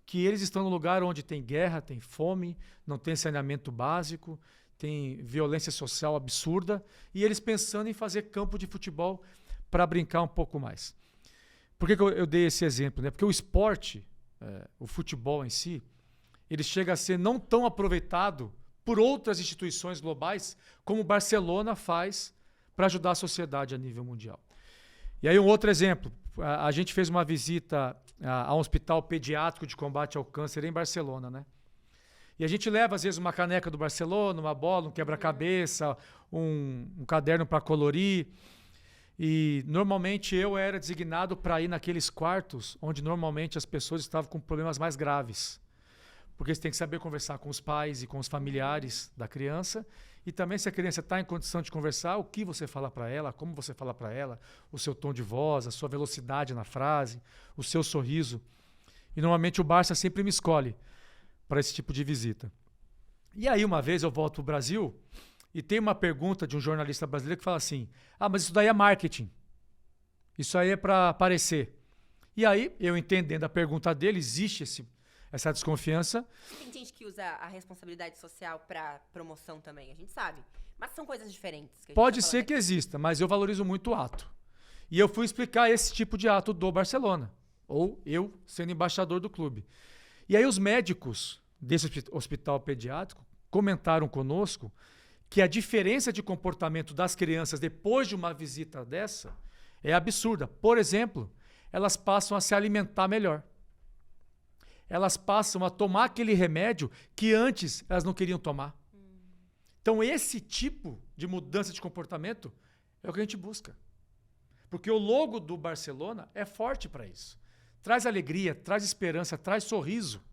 que eles estão num lugar onde tem guerra, tem fome, não tem saneamento básico, tem violência social absurda, e eles pensando em fazer campo de futebol para brincar um pouco mais. Por que eu dei esse exemplo? Né? Porque o esporte, o futebol em si, ele chega a ser não tão aproveitado por outras instituições globais como o Barcelona faz para ajudar a sociedade a nível mundial. E aí um outro exemplo, a gente fez uma visita a um hospital pediátrico de combate ao câncer em Barcelona, né? E a gente leva, às vezes, uma caneca do Barcelona, uma bola, um quebra-cabeça, um caderno para colorir. E, normalmente, eu era designado para ir naqueles quartos onde, normalmente, as pessoas estavam com problemas mais graves. Porque você tem que saber conversar com os pais e com os familiares da criança. E também, se a criança está em condição de conversar, o que você fala para ela, como você fala para ela, o seu tom de voz, a sua velocidade na frase, o seu sorriso. E, normalmente, o Barça sempre me escolhe para esse tipo de visita. E aí, uma vez, eu volto para o Brasil e tem uma pergunta de um jornalista brasileiro que fala assim, mas isso daí é marketing. Isso aí é para aparecer. E aí, eu entendendo a pergunta dele, existe essa desconfiança. Tem gente que usa a responsabilidade social para promoção também, a gente sabe. Mas são coisas diferentes. Pode ser que exista, mas eu valorizo muito o ato. E eu fui explicar esse tipo de ato do Barcelona. Ou eu sendo embaixador do clube. E aí os médicos desse hospital pediátrico comentaram conosco que a diferença de comportamento das crianças depois de uma visita dessa é absurda. Por exemplo, elas passam a se alimentar melhor. Elas passam a tomar aquele remédio que antes elas não queriam tomar. Então, esse tipo de mudança de comportamento é o que a gente busca. Porque o logo do Barcelona é forte para isso. Traz alegria, traz esperança, traz sorriso.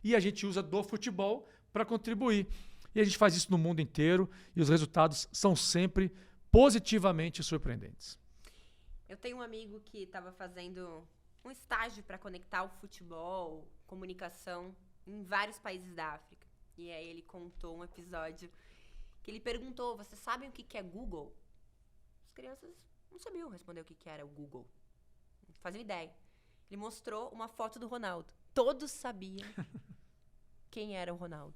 E a gente usa do futebol para contribuir. E a gente faz isso no mundo inteiro e os resultados são sempre positivamente surpreendentes. Eu tenho um amigo que estava fazendo um estágio para conectar o futebol, comunicação, em vários países da África. E aí ele contou um episódio que ele perguntou, vocês sabem o que é Google? As crianças não sabiam responder o que era o Google. Não faziam ideia. Ele mostrou uma foto do Ronaldo. Todos sabiam quem era o Ronaldo.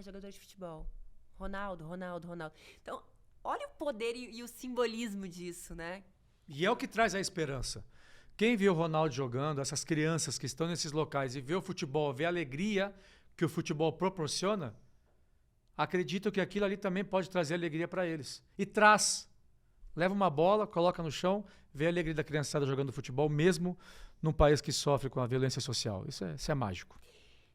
Jogador de futebol. Ronaldo. Então, olha o poder e o simbolismo disso, né? E é o que traz a esperança. Quem vê o Ronaldo jogando, essas crianças que estão nesses locais e vê o futebol, vê a alegria que o futebol proporciona, acreditam que aquilo ali também pode trazer alegria para eles. E traz. leva uma bola, coloca no chão, vê a alegria da criançada jogando futebol, mesmo num país que sofre com a violência social. Isso é mágico.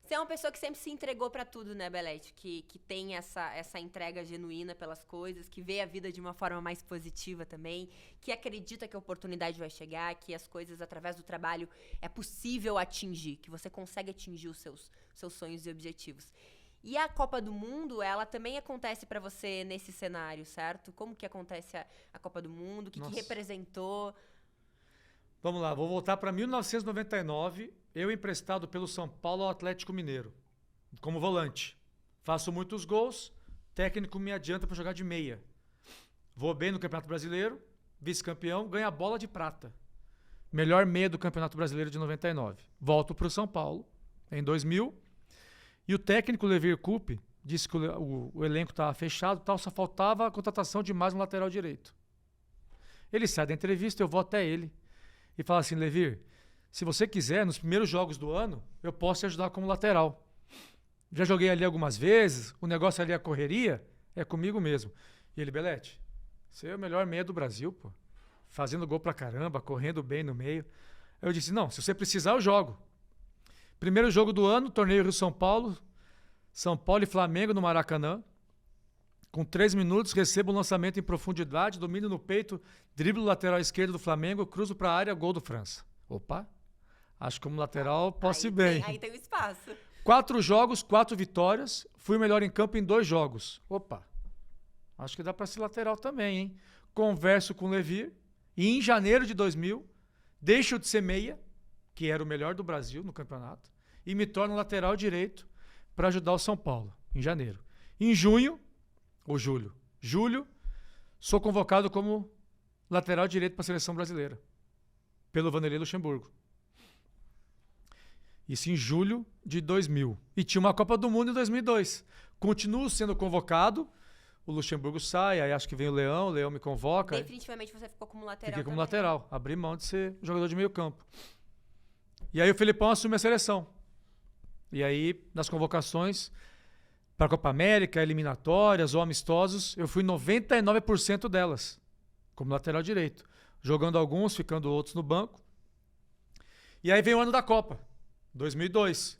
Você é uma pessoa que sempre se entregou pra tudo, né, Belete? Que tem essa entrega genuína pelas coisas, que vê a vida de uma forma mais positiva também, que acredita que a oportunidade vai chegar, que as coisas através do trabalho é possível atingir, que você consegue atingir os seus sonhos e objetivos. E a Copa do Mundo, ela também acontece pra você nesse cenário, certo? Como que acontece a Copa do Mundo? O que representou? Vamos lá, vou voltar para 1999, eu emprestado pelo São Paulo ao Atlético Mineiro, como volante. Faço muitos gols, técnico me adianta para jogar de meia. Vou bem no Campeonato Brasileiro, vice-campeão, ganho a bola de prata. Melhor meia do Campeonato Brasileiro de 99. Volto para o São Paulo, em 2000, e o técnico Levir Coupe disse que o elenco estava fechado, tal, só faltava a contratação de mais um lateral direito. Ele sai da entrevista, eu vou até ele e fala assim: Levir, se você quiser, nos primeiros jogos do ano, eu posso te ajudar como lateral. Já joguei ali algumas vezes, o negócio ali, a correria, é comigo mesmo. E ele: Belete, você é o melhor meia do Brasil, pô. Fazendo gol pra caramba, correndo bem no meio. Eu disse: não, se você precisar, eu jogo. Primeiro jogo do ano, torneio Rio-São Paulo e Flamengo no Maracanã. Com 3 minutos, recebo um lançamento em profundidade, domínio no peito, drible lateral esquerdo do Flamengo, cruzo para a área, gol do França. Opa, acho que como lateral posso ir bem. Aí tem um espaço. 4 jogos, 4 vitórias, fui o melhor em campo em 2 jogos. Opa, acho que dá para ser lateral também, hein? Converso com o Levir e em janeiro de 2000, deixo de ser meia, que era o melhor do Brasil no campeonato, e me torno lateral direito para ajudar o São Paulo, em janeiro. Em junho, ou julho, sou convocado como lateral direito para a seleção brasileira, pelo Vanderlei Luxemburgo. Isso em julho de 2000. E tinha uma Copa do Mundo em 2002. Continuo sendo convocado, o Luxemburgo sai, aí acho que vem o Leão me convoca. Definitivamente você ficou como lateral. Fiquei como também. lateral, abri mão de ser jogador de meio campo. E aí o Felipão assume a seleção. E aí, nas convocações para a Copa América, eliminatórias ou amistosos, eu fui 99% delas, como lateral direito. Jogando alguns, ficando outros no banco. E aí vem o ano da Copa, 2002.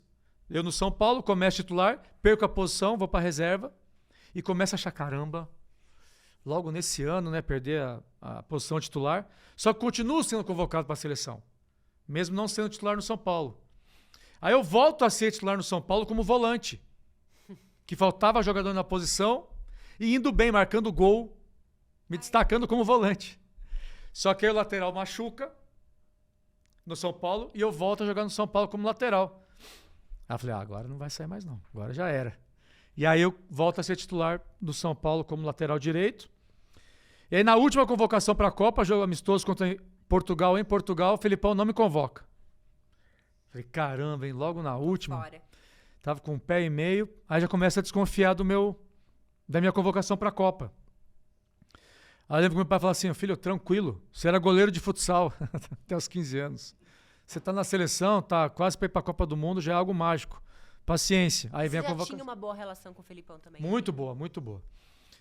Eu no São Paulo, começo titular, perco a posição, vou para a reserva e começo a achar, caramba, logo nesse ano, né, perder a posição titular. Só que continuo sendo convocado para a seleção, mesmo não sendo titular no São Paulo. Aí eu volto a ser titular no São Paulo como volante, que faltava jogador na posição e indo bem, marcando gol, me destacando como volante. Só que aí o lateral machuca no São Paulo e eu volto a jogar no São Paulo como lateral. Aí eu falei: agora não vai sair mais não, agora já era. E aí eu volto a ser titular do São Paulo como lateral direito. E aí na última convocação para a Copa, jogo amistoso contra Portugal, em Portugal, o Felipão não me convoca. Falei: caramba, hein, logo na última. Fora. Tava com 1,5 pé, aí já começa a desconfiar da minha convocação para a Copa. Aí eu lembro que meu pai falou assim: filho, tranquilo, você era goleiro de futsal até os 15 anos. Você tá na seleção, tá quase para ir para a Copa do Mundo, já é algo mágico. Paciência. Aí vem a convocação. Você já tinha uma boa relação com o Felipão também? Muito boa, muito boa.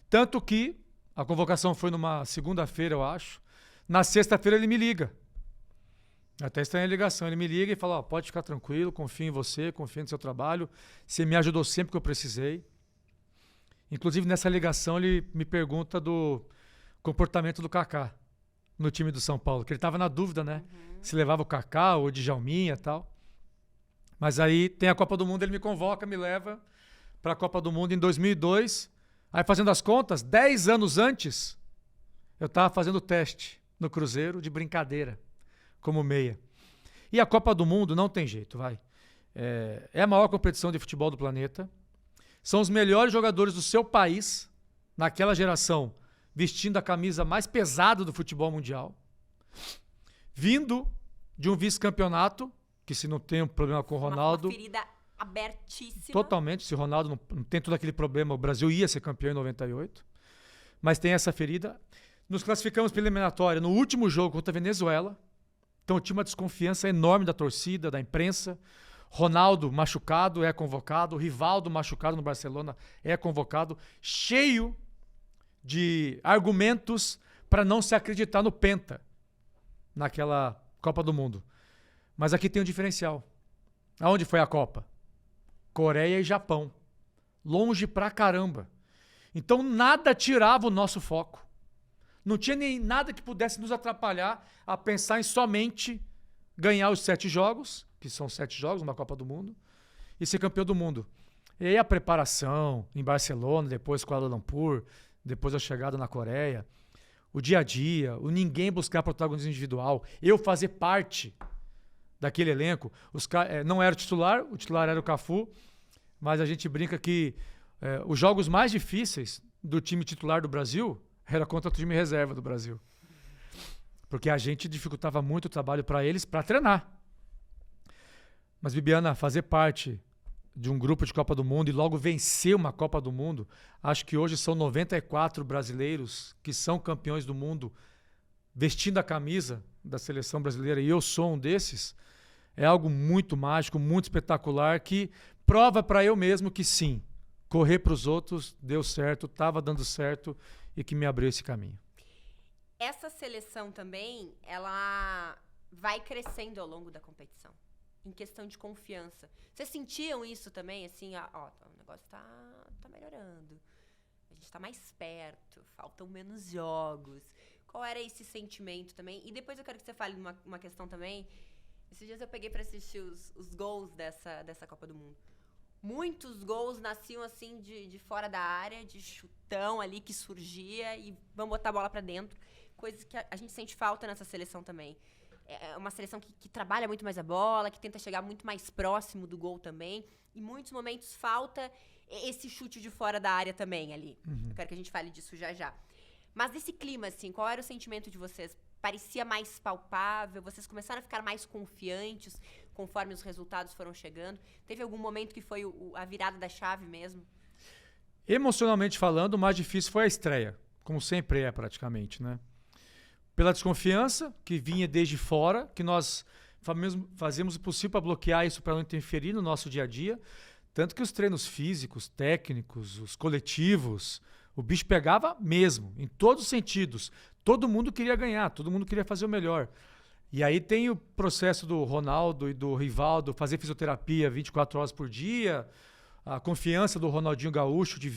Tanto que a convocação foi numa segunda-feira, eu acho. Na sexta-feira ele me liga. Até estranha a ligação. Ele me liga e fala: pode ficar tranquilo, confio em você, confio no seu trabalho. Você me ajudou sempre que eu precisei. Inclusive, nessa ligação, ele me pergunta do comportamento do Kaká no time do São Paulo, que ele estava na dúvida, né? Se levava o Kaká ou o Djalminha e tal. Mas aí tem a Copa do Mundo, ele me convoca, me leva para a Copa do Mundo em 2002. Aí, fazendo as contas, 10 anos antes, eu estava fazendo o teste no Cruzeiro de brincadeira, como meia. E a Copa do Mundo não tem jeito, vai. É a maior competição de futebol do planeta. São os melhores jogadores do seu país, naquela geração, vestindo a camisa mais pesada do futebol mundial. Vindo de um vice-campeonato, que se não tem um problema com o Ronaldo... Uma ferida abertíssima. Totalmente. Se o Ronaldo não tem todo aquele problema, o Brasil ia ser campeão em 98. Mas tem essa ferida. Nos classificamos pela eliminatória no último jogo contra a Venezuela. Então tinha uma desconfiança enorme da torcida, da imprensa. Ronaldo machucado é convocado. Rivaldo machucado no Barcelona é convocado. Cheio de argumentos para não se acreditar no penta naquela Copa do Mundo. Mas aqui tem um diferencial. Aonde foi a Copa? Coreia e Japão. Longe pra caramba. Então nada tirava o nosso foco. Não tinha nem nada que pudesse nos atrapalhar a pensar em somente ganhar os 7 jogos, que são 7 jogos, uma Copa do Mundo, e ser campeão do mundo. E aí a preparação em Barcelona, depois Kuala Lumpur, depois a chegada na Coreia, o dia a dia, o ninguém buscar protagonismo individual, eu fazer parte daquele elenco. Não era o titular era o Cafu, mas a gente brinca que os jogos mais difíceis do time titular do Brasil era contra o time reserva do Brasil. Porque a gente dificultava muito o trabalho para eles para treinar. Mas, Bibiana, fazer parte de um grupo de Copa do Mundo e logo vencer uma Copa do Mundo, acho que hoje são 94 brasileiros que são campeões do mundo vestindo a camisa da seleção brasileira, e eu sou um desses, é algo muito mágico, muito espetacular, que prova para eu mesmo que sim, correr para os outros deu certo, estava dando certo e que me abriu esse caminho. Essa seleção também, ela vai crescendo ao longo da competição, em questão de confiança. Vocês sentiam isso também, assim, o negócio tá melhorando, a gente tá mais perto, faltam menos jogos. Qual era esse sentimento também? E depois eu quero que você fale uma questão também. Esses dias eu peguei pra assistir os gols dessa Copa do Mundo. Muitos gols nasciam assim de fora da área, de chutão ali que surgia e vamos botar a bola pra dentro. Coisas que a gente sente falta nessa seleção também. É uma seleção que trabalha muito mais a bola, que tenta chegar muito mais próximo do gol também. Em muitos momentos falta esse chute de fora da área também ali. Eu quero que a gente fale disso já já. Mas nesse clima, assim, qual era o sentimento de vocês? Parecia mais palpável? Vocês começaram a ficar mais confiantes conforme os resultados foram chegando? Teve algum momento que foi a virada da chave mesmo? Emocionalmente falando, o mais difícil foi a estreia, como sempre é praticamente, né? Pela desconfiança que vinha desde fora, que nós fazemos o possível para bloquear isso, para não interferir no nosso dia a dia. Tanto que os treinos físicos, técnicos, os coletivos, o bicho pegava mesmo, em todos os sentidos. Todo mundo queria ganhar, todo mundo queria fazer o melhor. E aí tem o processo do Ronaldo e do Rivaldo fazer fisioterapia 24 horas por dia, a confiança do Ronaldinho Gaúcho de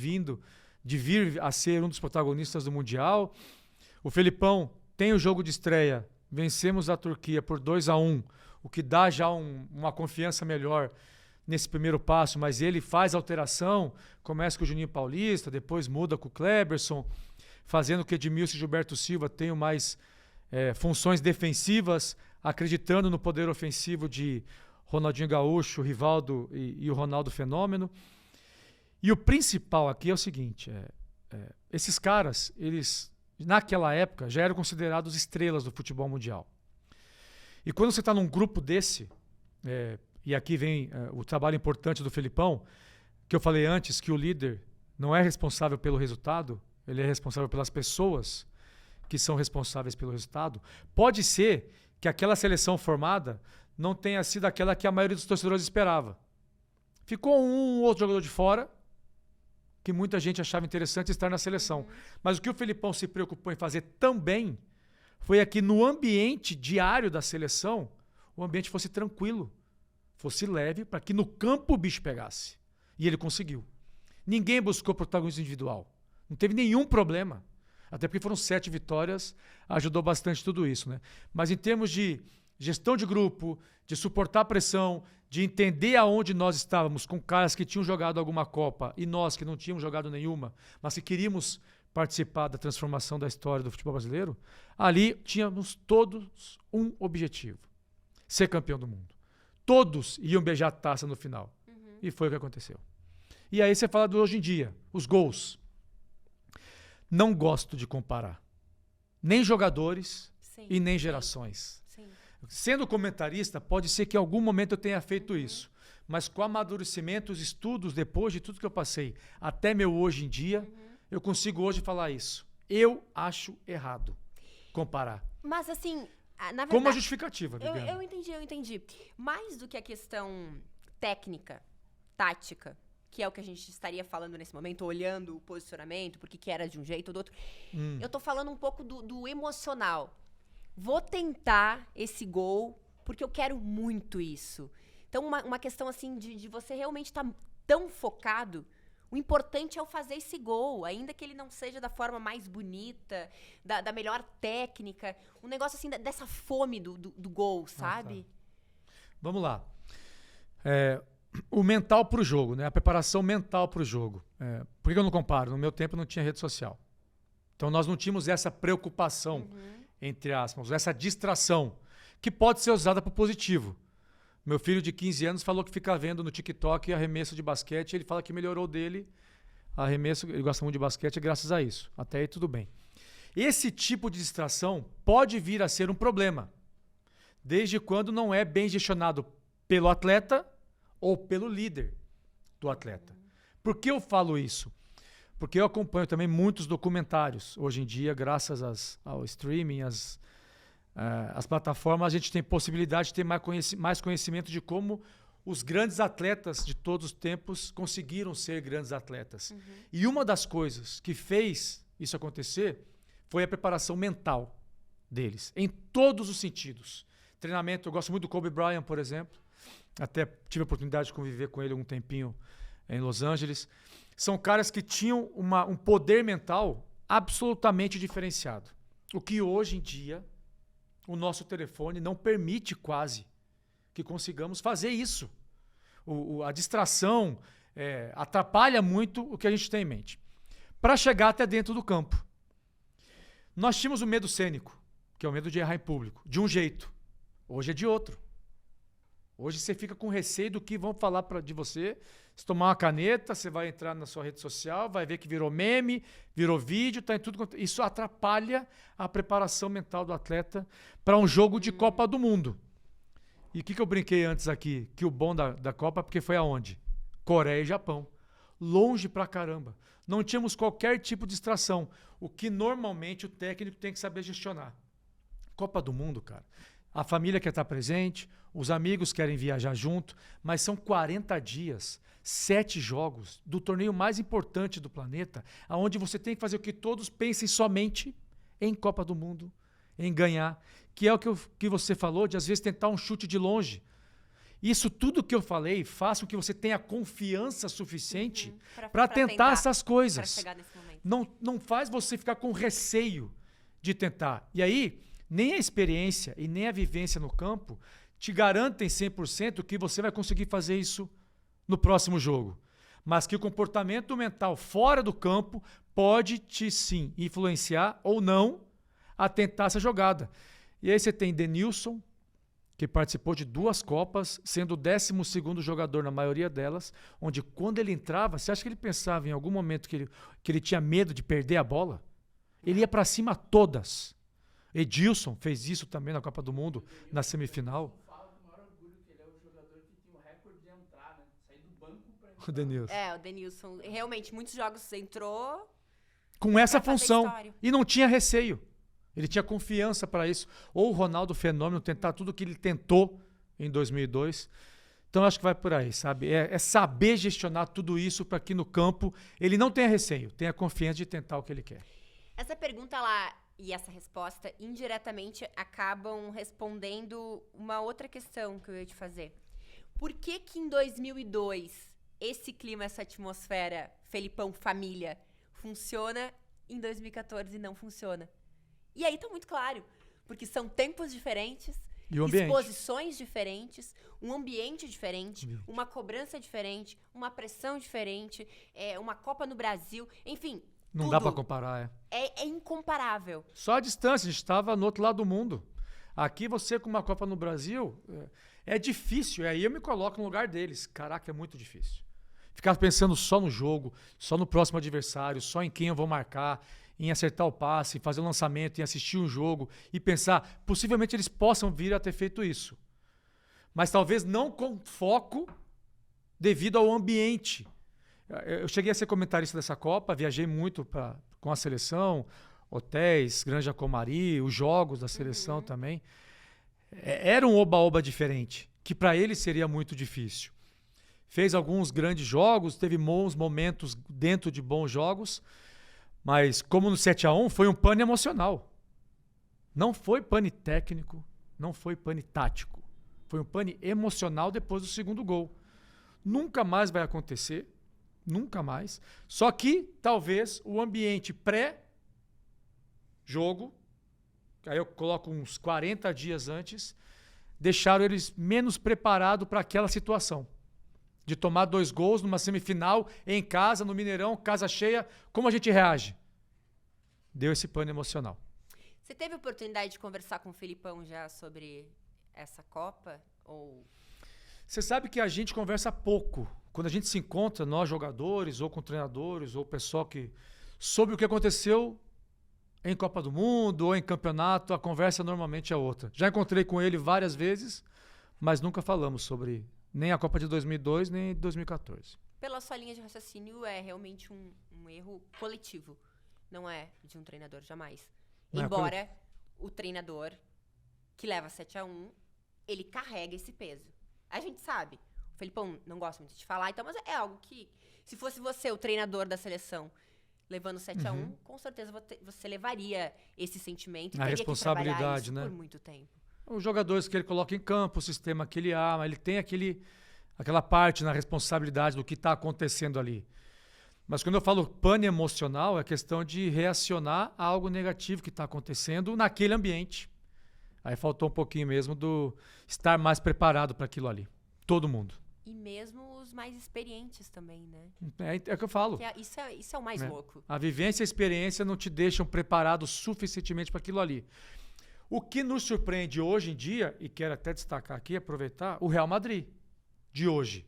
vir a ser um dos protagonistas do Mundial. O Felipão tem o jogo de estreia, vencemos a Turquia por 2-1, o que dá já uma confiança melhor nesse primeiro passo, mas ele faz alteração, começa com o Juninho Paulista, depois muda com o Kleberson, fazendo que Edmilson e Gilberto Silva tenham mais funções defensivas, acreditando no poder ofensivo de Ronaldinho Gaúcho, Rivaldo e o Ronaldo Fenômeno. E o principal aqui é o seguinte, esses caras, eles naquela época já eram considerados estrelas do futebol mundial. E quando você está num grupo desse, e aqui vem o trabalho importante do Felipão, que eu falei antes, que o líder não é responsável pelo resultado, ele é responsável pelas pessoas que são responsáveis pelo resultado. Pode ser que aquela seleção formada não tenha sido aquela que a maioria dos torcedores esperava. Ficou um outro jogador de fora, que muita gente achava interessante estar na seleção. Mas o que o Felipão se preocupou em fazer também foi que no ambiente diário da seleção, o ambiente fosse tranquilo, fosse leve, para que no campo o bicho pegasse. E ele conseguiu. Ninguém buscou protagonismo individual. Não teve nenhum problema. Até porque foram 7 vitórias, ajudou bastante tudo isso, né? Mas em termos de gestão de grupo, de suportar a pressão, de entender aonde nós estávamos com caras que tinham jogado alguma Copa e nós que não tínhamos jogado nenhuma, mas que queríamos participar da transformação da história do futebol brasileiro, ali tínhamos todos um objetivo: ser campeão do mundo. Todos iam beijar a taça no final. E foi o que aconteceu. E aí você fala do hoje em dia, os gols. Não gosto de comparar. Nem jogadores e nem gerações. Sim. Sendo comentarista, pode ser que em algum momento eu tenha feito isso. Mas com o amadurecimento, os estudos, depois de tudo que eu passei, até meu hoje em dia, eu consigo hoje falar isso. Eu acho errado comparar. Mas assim, na verdade... Como uma justificativa, Bibiana. Eu entendi. Mais do que a questão técnica, tática, que é o que a gente estaria falando nesse momento, olhando o posicionamento, porque que era de um jeito ou do outro. Eu tô falando um pouco do emocional. Vou tentar esse gol porque eu quero muito isso. Então, uma questão assim de você realmente estar tão focado. O importante é o fazer esse gol, ainda que ele não seja da forma mais bonita, da melhor técnica. Um negócio assim, dessa fome do gol, sabe? Tá. Vamos lá. O mental pro jogo, né? A preparação mental pro jogo. Por que eu não comparo? No meu tempo não tinha rede social. Então nós não tínhamos essa preocupação, entre aspas, essa distração, que pode ser usada para o positivo. Meu filho de 15 anos falou que fica vendo no TikTok arremesso de basquete. Ele fala que melhorou dele arremesso. Ele gosta muito de basquete graças a isso. Até aí tudo bem. Esse tipo de distração pode vir a ser um problema, desde quando não é bem gestionado pelo atleta ou pelo líder do atleta. Por que eu falo isso? Porque eu acompanho também muitos documentários. Hoje em dia, graças ao streaming, as plataformas, a gente tem possibilidade de ter mais conhecimento de como os grandes atletas de todos os tempos conseguiram ser grandes atletas. E uma das coisas que fez isso acontecer foi a preparação mental deles, em todos os sentidos. Treinamento, eu gosto muito do Kobe Bryant, por exemplo. Até tive a oportunidade de conviver com ele um tempinho em Los Angeles. São caras que tinham um poder mental absolutamente diferenciado. O que hoje em dia o nosso telefone não permite quase que consigamos fazer isso. A distração atrapalha muito o que a gente tem em mente. Para chegar até dentro do campo. Nós tínhamos o medo cênico, que é o medo de errar em público, de um jeito. Hoje é de outro. Hoje você fica com receio do que vão falar de você. Se tomar uma caneta, você vai entrar na sua rede social, vai ver que virou meme, virou vídeo, tá em tudo. Isso atrapalha a preparação mental do atleta para um jogo de Copa do Mundo. E o que eu brinquei antes aqui? Que o bom da Copa, porque foi aonde? Coreia e Japão. Longe pra caramba. Não tínhamos qualquer tipo de distração. O que normalmente o técnico tem que saber gestionar. Copa do Mundo, cara. A família quer estar presente, os amigos querem viajar junto, mas são 40 dias, 7 jogos do torneio mais importante do planeta, onde você tem que fazer o que todos pensem somente em Copa do Mundo, em ganhar, que é o que você falou, de às vezes tentar um chute de longe. Isso tudo que eu falei faz com que você tenha confiança suficiente para tentar essas coisas. Chegar nesse momento. Não faz você ficar com receio de tentar. E aí, nem a experiência e nem a vivência no campo te garantem 100% que você vai conseguir fazer isso no próximo jogo. Mas que o comportamento mental fora do campo pode te, sim, influenciar ou não a tentar essa jogada. E aí você tem Denilson, que participou de 2 Copas, sendo o 12º jogador na maioria delas, onde quando ele entrava, você acha que ele pensava em algum momento que ele tinha medo de perder a bola? Ele ia para cima todas. Edilson fez isso também na Copa do Mundo, na semifinal. O Denilson. O Denilson. Realmente, muitos jogos entrou com essa função. E não tinha receio. Ele tinha confiança para isso. Ou o Ronaldo Fenômeno tentar tudo que ele tentou em 2002. Então, acho que vai por aí, sabe? É saber gestionar tudo isso para que no campo ele não tenha receio, tenha confiança de tentar o que ele quer. Essa pergunta lá e essa resposta indiretamente acabam respondendo uma outra questão que eu ia te fazer. Por que em 2002 esse clima, essa atmosfera, Felipão família, funciona, em 2014 não funciona? E aí tá muito claro, porque são tempos diferentes, exposições diferentes, um ambiente diferente, uma cobrança diferente, uma pressão diferente, uma Copa no Brasil, enfim. Não dá pra comparar, É incomparável. Só a distância, a gente estava no outro lado do mundo. Aqui você com uma Copa no Brasil, é difícil, aí eu me coloco no lugar deles. Caraca, é muito difícil. Ficar pensando só no jogo, só no próximo adversário, só em quem eu vou marcar, em acertar o passe, fazer o lançamento, em assistir um jogo e pensar, possivelmente eles possam vir a ter feito isso. Mas talvez não com foco devido ao ambiente. Eu cheguei a ser comentarista dessa Copa, viajei muito com a seleção, hotéis, Granja Comari, os jogos da seleção também. Era um oba-oba diferente, que para eles seria muito difícil. fez alguns grandes jogos, teve bons momentos dentro de bons jogos, mas como no 7-1 foi um pane emocional. Não foi pane técnico, não foi pane tático. Foi um pane emocional depois do segundo gol. Nunca mais vai acontecer, nunca mais. Só que talvez o ambiente pré-jogo, aí eu coloco uns 40 dias antes, deixaram eles menos preparados para aquela situação. De tomar 2 gols numa semifinal, em casa, no Mineirão, casa cheia, como a gente reage? Deu esse pane emocional. Você teve oportunidade de conversar com o Felipão já sobre essa Copa? Ou... Você sabe que a gente conversa pouco. Quando a gente se encontra, nós jogadores, ou com treinadores, ou pessoal que... sobre o que aconteceu em Copa do Mundo ou em campeonato, a conversa normalmente é outra. Já encontrei com ele várias vezes, mas nunca falamos sobre nem a Copa de 2002, nem 2014. Pela sua linha de raciocínio, é realmente um erro coletivo. Não é de um treinador, jamais. Não Embora o treinador que leva 7-1, ele carrega esse peso. A gente sabe. O Felipão não gosta muito de falar, então, mas é algo que, se fosse você, o treinador da seleção, levando 7-1, com certeza você levaria esse sentimento e a teria responsabilidade, que trabalhar isso né? por muito tempo. Os jogadores que ele coloca em campo, o sistema que ele ama, ele tem aquela parte na responsabilidade do que está acontecendo ali. Mas quando eu falo pane emocional, é questão de reacionar a algo negativo que está acontecendo naquele ambiente. Aí faltou um pouquinho mesmo do estar mais preparado para aquilo ali. Todo mundo. E mesmo os mais experientes também, né? É o que eu falo. Isso é o mais louco. A vivência e a experiência não te deixam preparado suficientemente para aquilo ali. O que nos surpreende hoje em dia, e quero até destacar aqui, aproveitar, o Real Madrid de hoje.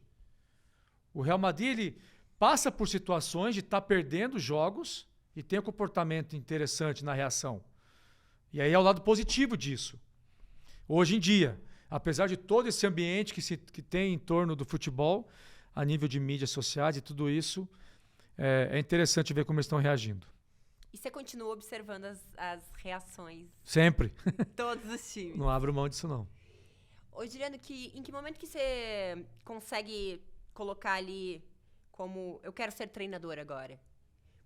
O Real Madrid, ele passa por situações de estar perdendo jogos e tem um comportamento interessante na reação. E aí é o lado positivo disso. Hoje em dia, apesar de todo esse ambiente que tem em torno do futebol, a nível de mídias sociais e tudo isso, é interessante ver como eles estão reagindo. E você continua observando as reações? Sempre. Todos os times. Não abro mão disso, não. Ô, Juliano, em que momento que você consegue colocar ali como eu quero ser treinador agora?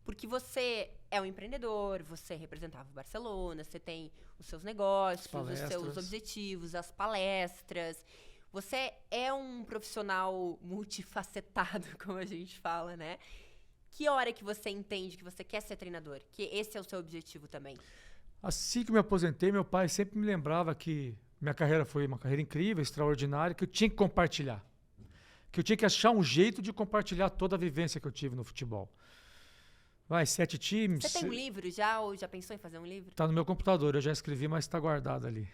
Porque você é um empreendedor, você representava o Barcelona, você tem os seus negócios, os seus objetivos, as palestras. Você é um profissional multifacetado, como a gente fala, né? Que hora que você entende que você quer ser treinador? Que esse é o seu objetivo também? Assim que me aposentei, meu pai sempre me lembrava que minha carreira foi uma carreira incrível, extraordinária, que eu tinha que compartilhar. Que eu tinha que achar um jeito de compartilhar toda a vivência que eu tive no futebol. 7 times. Você tem um livro já ou já pensou em fazer um livro? Tá no meu computador, eu já escrevi, mas está guardado ali.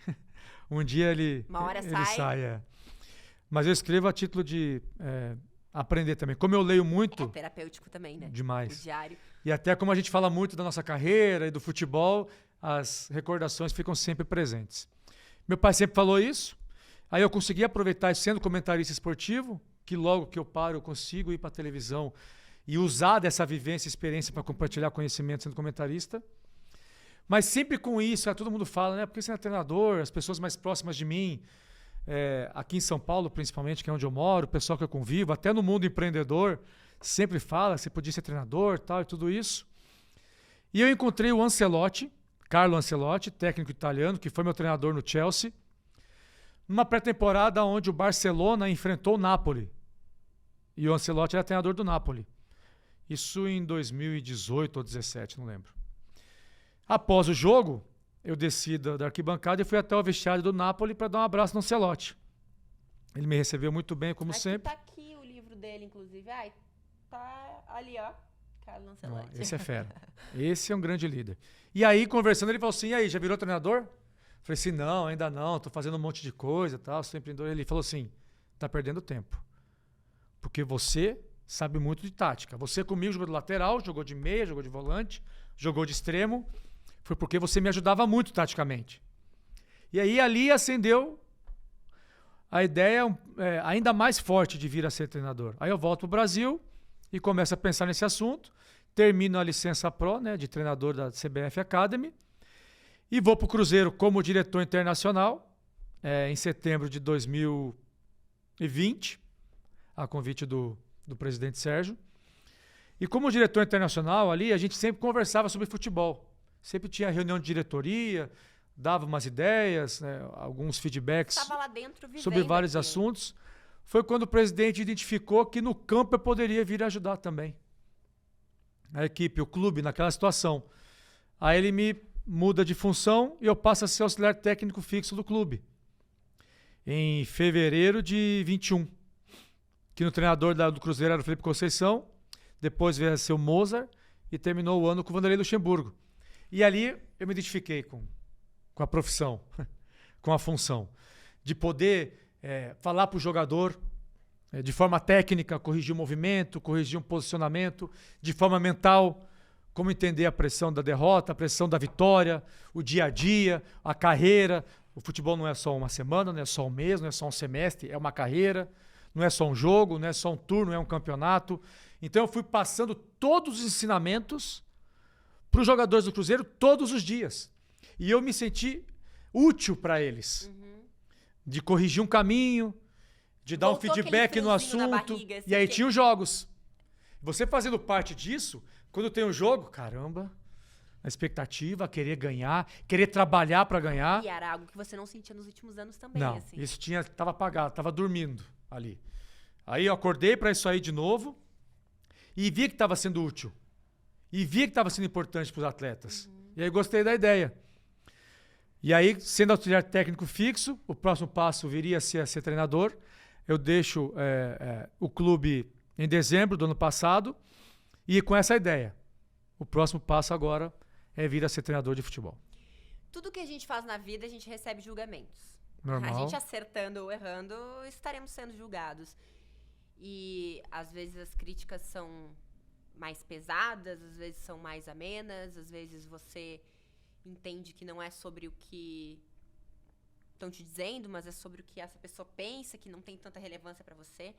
Um dia ele sai. Mas eu escrevo a título de aprender também. Como eu leio muito... É terapêutico também, né? Demais. O diário. E até como a gente fala muito da nossa carreira e do futebol, as recordações ficam sempre presentes. Meu pai sempre falou isso. Aí eu consegui aproveitar isso sendo comentarista esportivo, que logo que eu paro eu consigo ir para a televisão e usar dessa vivência e experiência para compartilhar conhecimento sendo comentarista. Mas sempre com isso, todo mundo fala, né? Porque você é treinador, as pessoas mais próximas de mim, aqui em São Paulo principalmente, que é onde eu moro, o pessoal que eu convivo, até no mundo empreendedor, sempre fala, você podia ser treinador, tal e tudo isso. E eu encontrei o Ancelotti, Carlo Ancelotti, técnico italiano, que foi meu treinador no Chelsea, numa pré-temporada onde o Barcelona enfrentou o Napoli. E o Ancelotti era treinador do Napoli. Isso em 2018 ou 2017, não lembro. Após o jogo, eu desci da arquibancada e fui até o vestiário do Napoli para dar um abraço no Ancelotti. Ele me recebeu muito bem, como sempre. Tá aqui o livro dele, inclusive. Tá ali, ó. Carlo Ancelotti. Esse é fera. Esse é um grande líder. E aí, conversando, ele falou assim, e aí, já virou treinador? Falei assim, não, ainda não, tô fazendo um monte de coisa, tal, sou empreendedor. Ele falou assim, tá perdendo tempo. Porque você sabe muito de tática. Você comigo jogou de lateral, jogou de meia, jogou de volante, jogou de extremo. Foi porque você me ajudava muito taticamente. E aí ali acendeu a ideia ainda mais forte de vir a ser treinador. Aí eu volto pro Brasil e começo a pensar nesse assunto. Termino a licença Pro, né, de treinador da CBF Academy. E vou pro Cruzeiro como diretor internacional em setembro de 2020. a convite do presidente Sérgio. E como diretor internacional ali, a gente sempre conversava sobre futebol. Sempre tinha reunião de diretoria, dava umas ideias, né, alguns feedbacks Estava lá dentro vivendo sobre vários aquilo. assuntos. Foi quando o presidente identificou que no campo eu poderia vir ajudar também a equipe, o clube, naquela situação. Aí ele me muda de função e eu passo a ser auxiliar técnico fixo do clube. Em fevereiro de 21. Que no treinador do Cruzeiro era o Felipe Conceição, depois veio a ser o Mozart e terminou o ano com o Vanderlei Luxemburgo. E ali eu me identifiquei com a profissão, com a função, de poder falar para o jogador de forma técnica, corrigir o movimento, corrigir um posicionamento, de forma mental, como entender a pressão da derrota, a pressão da vitória, o dia a dia, a carreira. O futebol não é só uma semana, não é só um mês, não é só um semestre, é uma carreira, não é só um jogo, não é só um turno, não é um campeonato. Então eu fui passando todos os ensinamentos para os jogadores do Cruzeiro todos os dias. E eu me senti útil para eles. De corrigir um caminho, de dar um feedback no assunto. Barriga, e aí tinha os jogos. Você fazendo parte disso, quando tem o jogo, caramba, a expectativa, querer ganhar, querer trabalhar para ganhar. E era algo que você não sentia nos últimos anos também, Não, assim. isso estava apagado, estava dormindo ali. Aí eu acordei para isso aí de novo e vi que estava sendo útil. E vi que estava sendo importante para os atletas. E aí gostei da ideia. E aí, sendo auxiliar técnico fixo, o próximo passo viria a ser treinador. Eu deixo o clube em dezembro do ano passado e com essa ideia. O próximo passo agora é vir a ser treinador de futebol. Tudo que a gente faz na vida, a gente recebe julgamentos. Normal. A gente acertando ou errando, estaremos sendo julgados. E às vezes as críticas são mais pesadas, às vezes são mais amenas, às vezes você entende que não é sobre o que estão te dizendo, mas é sobre o que essa pessoa pensa, que não tem tanta relevância pra você.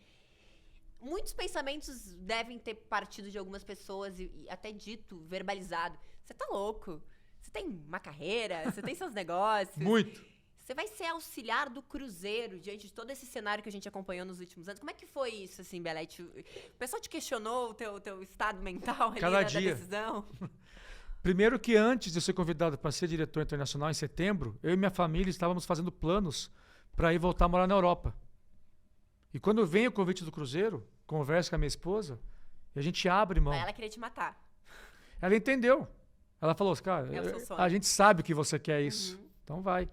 Muitos pensamentos devem ter partido de algumas pessoas e até dito, verbalizado. Você tá louco? Você tem uma carreira? Você tem seus negócios? Muito. Você vai ser auxiliar do Cruzeiro diante de todo esse cenário que a gente acompanhou nos últimos anos. Como é que foi isso, assim, Belete? O pessoal te questionou o teu estado mental ali Cada da dia. decisão? Primeiro que antes de eu ser convidado para ser diretor internacional em setembro, eu e minha família estávamos fazendo planos para ir voltar a morar na Europa. E quando vem o convite do Cruzeiro, converso com a minha esposa, e a gente abre mão. Aí ela queria te matar. Ela entendeu. Ela falou, cara, É o seu sonho. a gente sabe que você quer isso. Então vai.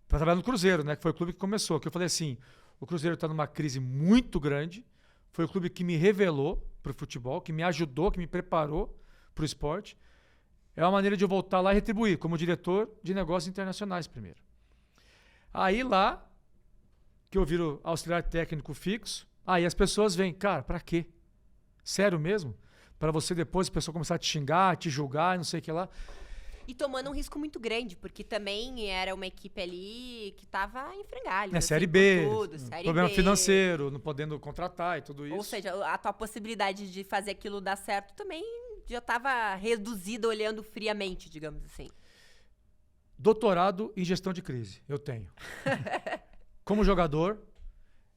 Para trabalhar no Cruzeiro, né? Que foi o clube que começou. Que eu falei assim, o Cruzeiro está numa crise muito grande. Foi o clube que me revelou para o futebol, que me ajudou, que me preparou para o esporte. É uma maneira de eu voltar lá e retribuir, como diretor de negócios internacionais primeiro. Aí lá, que eu viro auxiliar técnico fixo, aí as pessoas vêm, cara, pra quê? Sério mesmo? Para você depois, a pessoa começar a te xingar, te julgar, não sei o que lá. E tomando um risco muito grande, porque também era uma equipe ali que tava em frangalhos. É assim, Série por B, tudo, Série problema B. financeiro, não podendo contratar e tudo isso. Ou seja, a tua possibilidade de fazer aquilo dar certo também já estava reduzida olhando friamente, digamos assim. Doutorado em gestão de crise, eu tenho. Como jogador,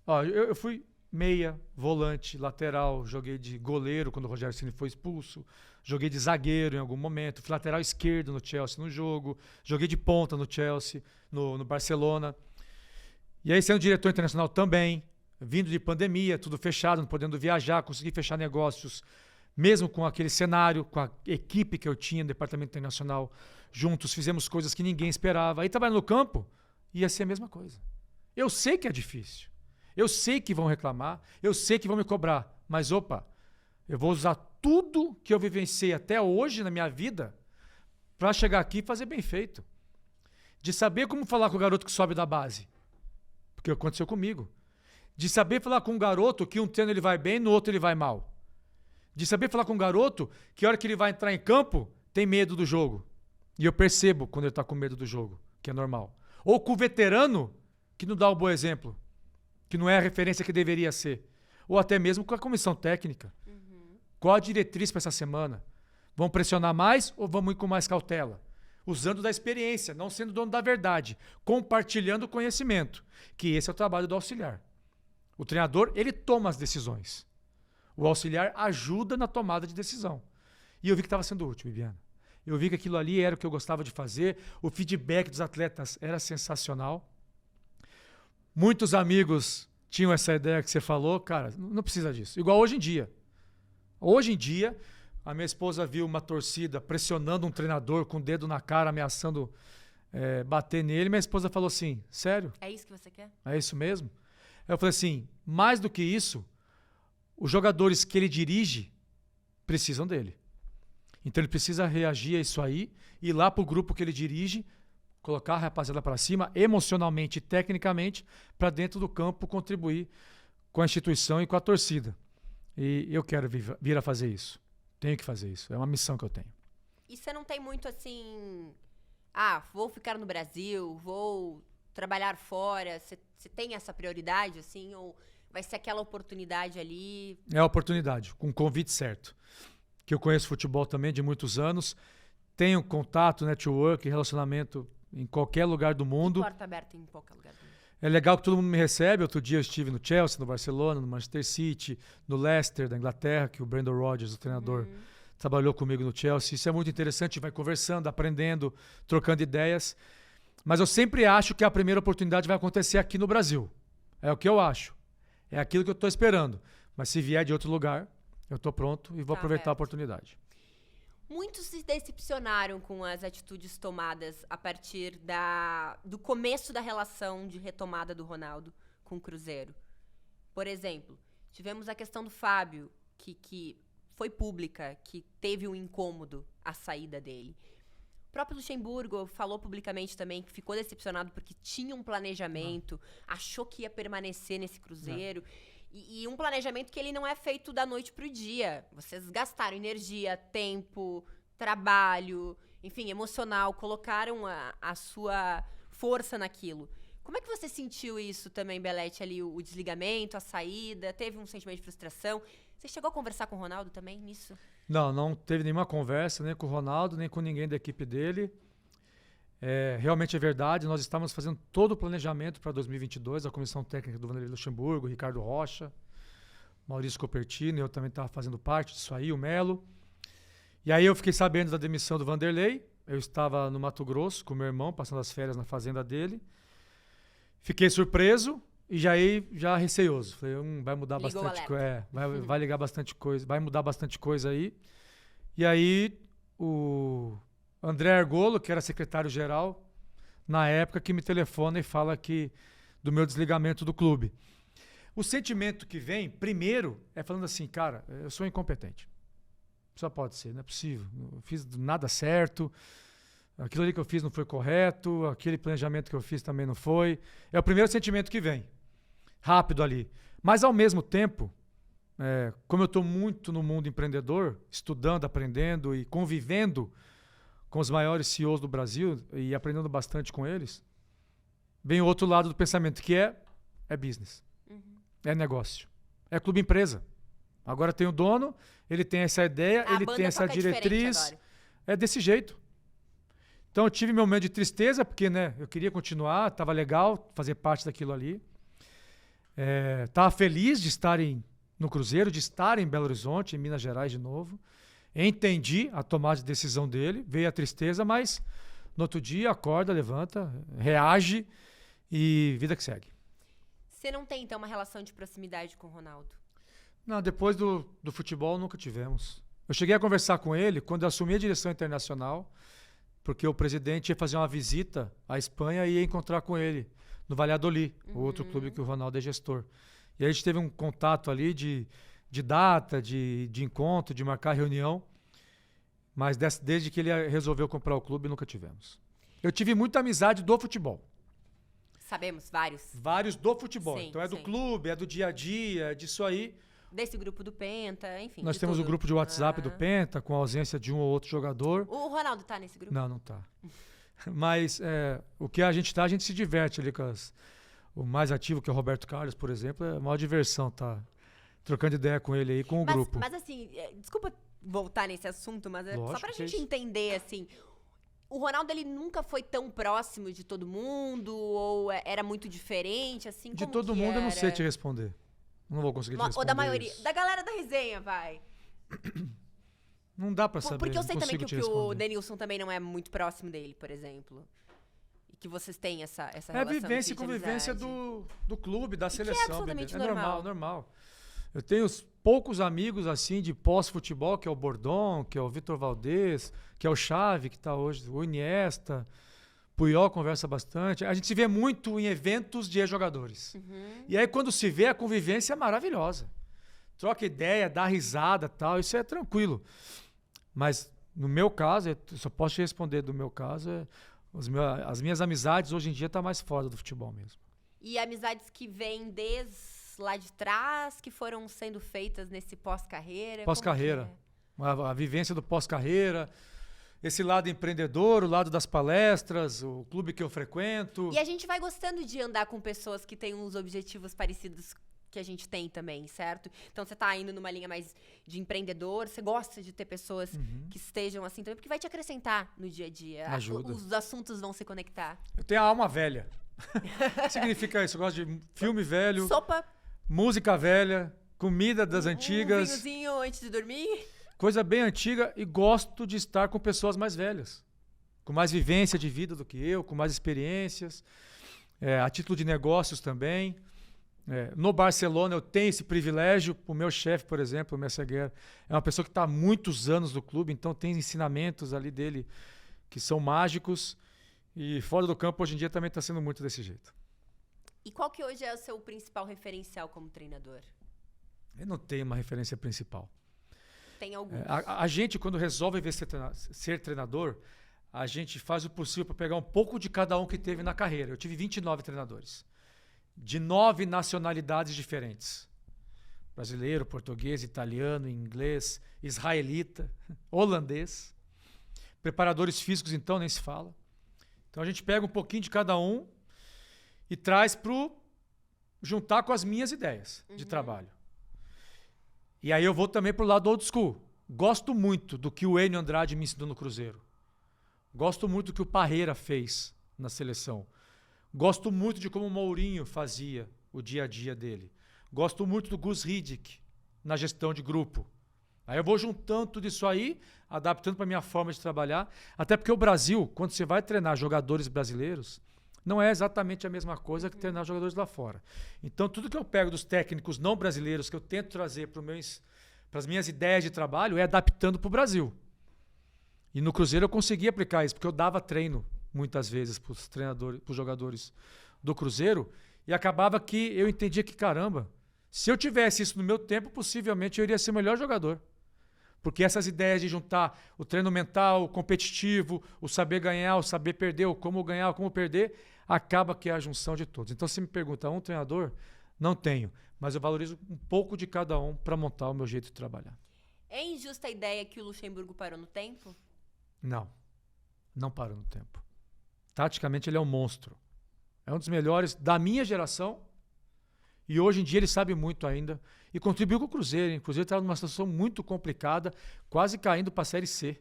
ó, eu fui meia, volante, lateral, joguei de goleiro quando o Rogério Ceni foi expulso, joguei de zagueiro em algum momento, fui lateral esquerdo no Chelsea no jogo, joguei de ponta no Chelsea, no Barcelona. E aí sendo diretor internacional também, vindo de pandemia, tudo fechado, não podendo viajar, consegui fechar negócios, mesmo com aquele cenário, com a equipe que eu tinha no departamento internacional, juntos fizemos coisas que ninguém esperava. Aí trabalhando no campo, ia ser a mesma coisa. Eu sei que é difícil. Eu sei que vão reclamar, eu sei que vão me cobrar, mas opa, eu vou usar tudo que eu vivenciei até hoje na minha vida para chegar aqui e fazer bem feito. De saber como falar com o garoto que sobe da base, porque aconteceu comigo. De saber falar com um garoto que um treino ele vai bem, no outro ele vai mal. De saber falar com um garoto que a hora que ele vai entrar em campo tem medo do jogo. E eu percebo quando ele está com medo do jogo, que é normal. Ou com o veterano que não dá um bom exemplo, que não é a referência que deveria ser. Ou até mesmo com a comissão técnica. Qual a diretriz para essa semana? Vamos pressionar mais ou vamos ir com mais cautela? Usando da experiência, não sendo dono da verdade. Compartilhando o conhecimento. Que esse é o trabalho do auxiliar. O treinador, ele toma as decisões. O auxiliar ajuda na tomada de decisão. E eu vi que estava sendo útil, Bibiana. Eu vi que aquilo ali era o que eu gostava de fazer. O feedback dos atletas era sensacional. Muitos amigos tinham essa ideia que você falou. Cara, não precisa disso. Igual hoje em dia. Hoje em dia, a minha esposa viu uma torcida pressionando um treinador com o dedo na cara, ameaçando bater nele. Minha esposa falou assim, sério? É isso que você quer? É isso mesmo? Eu falei assim, mais do que isso, os jogadores que ele dirige precisam dele. Então ele precisa reagir a isso aí, ir lá pro grupo que ele dirige, colocar a rapaziada para cima, emocionalmente e tecnicamente, para dentro do campo contribuir com a instituição e com a torcida. E eu quero vir a fazer isso. Tenho que fazer isso. É uma missão que eu tenho. E você não tem muito assim... vou ficar no Brasil, vou trabalhar fora. Você tem essa prioridade, assim? Ou vai ser aquela oportunidade ali? É a oportunidade, com o convite certo. Que eu conheço futebol também de muitos anos. Tenho contato, network, relacionamento em qualquer lugar do mundo. Porta aberta em qualquer lugar do mundo. É legal que todo mundo me recebe. Outro dia eu estive no Chelsea, no Barcelona, no Manchester City, no Leicester, da Inglaterra, que o Brendan Rodgers, o treinador, trabalhou comigo no Chelsea. Isso é muito interessante, vai conversando, aprendendo, trocando ideias. Mas eu sempre acho que a primeira oportunidade vai acontecer aqui no Brasil. É o que eu acho. É aquilo que eu estou esperando. Mas se vier de outro lugar, eu estou pronto e vou aproveitar a oportunidade. Muitos se decepcionaram com as atitudes tomadas a partir do começo da relação de retomada do Ronaldo com o Cruzeiro. Por exemplo, tivemos a questão do Fábio, que foi pública, que teve um incômodo à saída dele. O próprio Luxemburgo falou publicamente também que ficou decepcionado porque tinha um planejamento, achou que ia permanecer nesse Cruzeiro. E um planejamento que ele não é feito da noite pro dia. Vocês gastaram energia, tempo, trabalho, enfim, emocional, colocaram a sua força naquilo. Como é que você sentiu isso também, Belletti, ali, o desligamento, a saída? Teve um sentimento de frustração? Você chegou a conversar com o Ronaldo também nisso? Não teve nenhuma conversa, nem com o Ronaldo, nem com ninguém da equipe dele. Realmente é verdade, nós estávamos fazendo todo o planejamento para 2022, a comissão técnica do Vanderlei Luxemburgo, Ricardo Rocha, Maurício Copertino, eu também estava fazendo parte disso aí, o Melo. E aí eu fiquei sabendo da demissão do Vanderlei, eu estava no Mato Grosso com meu irmão, passando as férias na fazenda dele. Fiquei surpreso e já receioso. Falei, vai mudar Ligou bastante coisa. Vai ligar bastante coisa, vai mudar bastante coisa aí. E aí o André Argolo, que era secretário-geral, na época, que me telefona e fala do meu desligamento do clube. O sentimento que vem, primeiro, é falando assim, cara, eu sou incompetente. Só pode ser, não é possível. Não fiz nada certo, aquilo ali que eu fiz não foi correto, aquele planejamento que eu fiz também não foi. É o primeiro sentimento que vem, rápido ali. Mas, ao mesmo tempo, como eu estou muito no mundo empreendedor, estudando, aprendendo e convivendo com os maiores CEOs do Brasil e aprendendo bastante com eles, vem o outro lado do pensamento, que é business, é negócio, é clube empresa. Agora tem o dono, ele tem essa ideia, ele tem essa diretriz, é desse jeito. Então eu tive meu momento de tristeza, porque eu queria continuar, estava legal fazer parte daquilo ali. Estava feliz de estar no Cruzeiro, de estar em Belo Horizonte, em Minas Gerais de novo. Entendi a tomada de decisão dele, veio a tristeza, mas no outro dia acorda, levanta, reage e vida que segue. Você não tem, então, uma relação de proximidade com o Ronaldo? Não, depois do futebol nunca tivemos. Eu cheguei a conversar com ele quando eu assumi a direção internacional, porque o presidente ia fazer uma visita à Espanha e ia encontrar com ele no Valladolid, o outro clube que o Ronaldo é gestor. E aí a gente teve um contato ali de data, de encontro, de marcar reunião, mas desde que ele resolveu comprar o clube, nunca tivemos. Eu tive muita amizade do futebol. Sabemos, vários. Vários do futebol. Sim, então é do clube, é do dia a dia, é disso aí. Desse grupo do Penta, enfim. Nós temos o grupo de WhatsApp do Penta, com a ausência de um ou outro jogador. O Ronaldo tá nesse grupo? Não tá. Mas o que a gente se diverte ali com o mais ativo, que é o Roberto Carlos, por exemplo, é a maior diversão, tá? Trocando ideia com ele aí, com o grupo. Mas assim, desculpa voltar nesse assunto, mas Lógico, só pra gente entender, assim, o Ronaldo, ele nunca foi tão próximo de todo mundo, ou era muito diferente, assim, de como todo que mundo era? eu não sei te responder. Não vou conseguir te responder Ou da maioria. isso. Da galera da resenha, vai. Não dá pra saber. Porque eu não sei também consigo que te o responder. Denilson também não é muito próximo dele, por exemplo. E que vocês têm essa É relação vivência e de convivência amizade. do clube, da que é seleção. absolutamente Bebê. É normal. normal. Eu tenho poucos amigos assim de pós-futebol, que é o Bordon, que é o Vitor Valdez, que é o Xavi, que tá hoje, o Iniesta, Puyol conversa bastante. A gente se vê muito em eventos de ex-jogadores. E aí quando se vê, a convivência é maravilhosa. Troca ideia, dá risada, tal, isso é tranquilo. Mas no meu caso, eu só posso te responder do meu caso, as minhas amizades hoje em dia tá mais fora do futebol mesmo. E amizades que vêm desde lá de trás, que foram sendo feitas nesse pós-carreira. Pós-carreira. Como que A vivência do pós-carreira, esse lado empreendedor, o lado das palestras, o clube que eu frequento. E a gente vai gostando de andar com pessoas que têm uns objetivos parecidos que a gente tem também, certo? Então você tá indo numa linha mais de empreendedor, você gosta de ter pessoas que estejam assim também, porque vai te acrescentar no dia a dia. Ajuda. Os assuntos vão se conectar. Eu tenho a alma velha. O que significa isso? Eu gosto de filme velho, Sopa, música velha, comida das um antigas, vinhozinho antes de dormir. coisa bem antiga, e gosto de estar com pessoas mais velhas, com mais vivência de vida do que eu, com mais experiências, a título de negócios também. No Barcelona eu tenho esse privilégio. O meu chefe, por exemplo, o Messeguer, é uma pessoa que está há muitos anos no clube, então tem ensinamentos ali dele que são mágicos. E fora do campo, hoje em dia, também está sendo muito desse jeito. E qual que hoje é o seu principal referencial como treinador? Eu não tenho uma referência principal. Tem algum? A gente, quando resolve ser treinador, a gente faz o possível para pegar um pouco de cada um que teve na carreira. Eu tive 29 treinadores, de 9 nacionalidades diferentes. Brasileiro, português, italiano, inglês, israelita, holandês. Preparadores físicos, então, nem se fala. Então a gente pega um pouquinho de cada um e traz para juntar com as minhas ideias de trabalho. E aí eu vou também pro lado old school. Gosto muito do que o Enio Andrade me ensinou no Cruzeiro. Gosto muito do que o Parreira fez na seleção. Gosto muito de como o Mourinho fazia o dia a dia dele. Gosto muito do Gus Hiddink na gestão de grupo. Aí eu vou juntando tudo isso aí, adaptando para a minha forma de trabalhar. Até porque o Brasil, quando você vai treinar jogadores brasileiros, não é exatamente a mesma coisa que treinar jogadores lá fora. Então, tudo que eu pego dos técnicos não brasileiros, que eu tento trazer para as minhas ideias de trabalho, é adaptando para o Brasil. E no Cruzeiro eu consegui aplicar isso, porque eu dava treino, muitas vezes, para os jogadores do Cruzeiro, e acabava que eu entendia que, caramba, se eu tivesse isso no meu tempo, possivelmente eu iria ser o melhor jogador. Porque essas ideias de juntar o treino mental, o competitivo, o saber ganhar, o saber perder, o como ganhar, o como perder, acaba que é a junção de todos. Então, se me pergunta um treinador, não tenho. Mas eu valorizo um pouco de cada um para montar o meu jeito de trabalhar. É injusta a ideia que o Luxemburgo parou no tempo? Não. Não parou no tempo. Taticamente, ele é um monstro. É um dos melhores da minha geração. E hoje em dia ele sabe muito ainda. E contribuiu com o Cruzeiro. O Cruzeiro estava numa situação muito complicada, quase caindo para a Série C.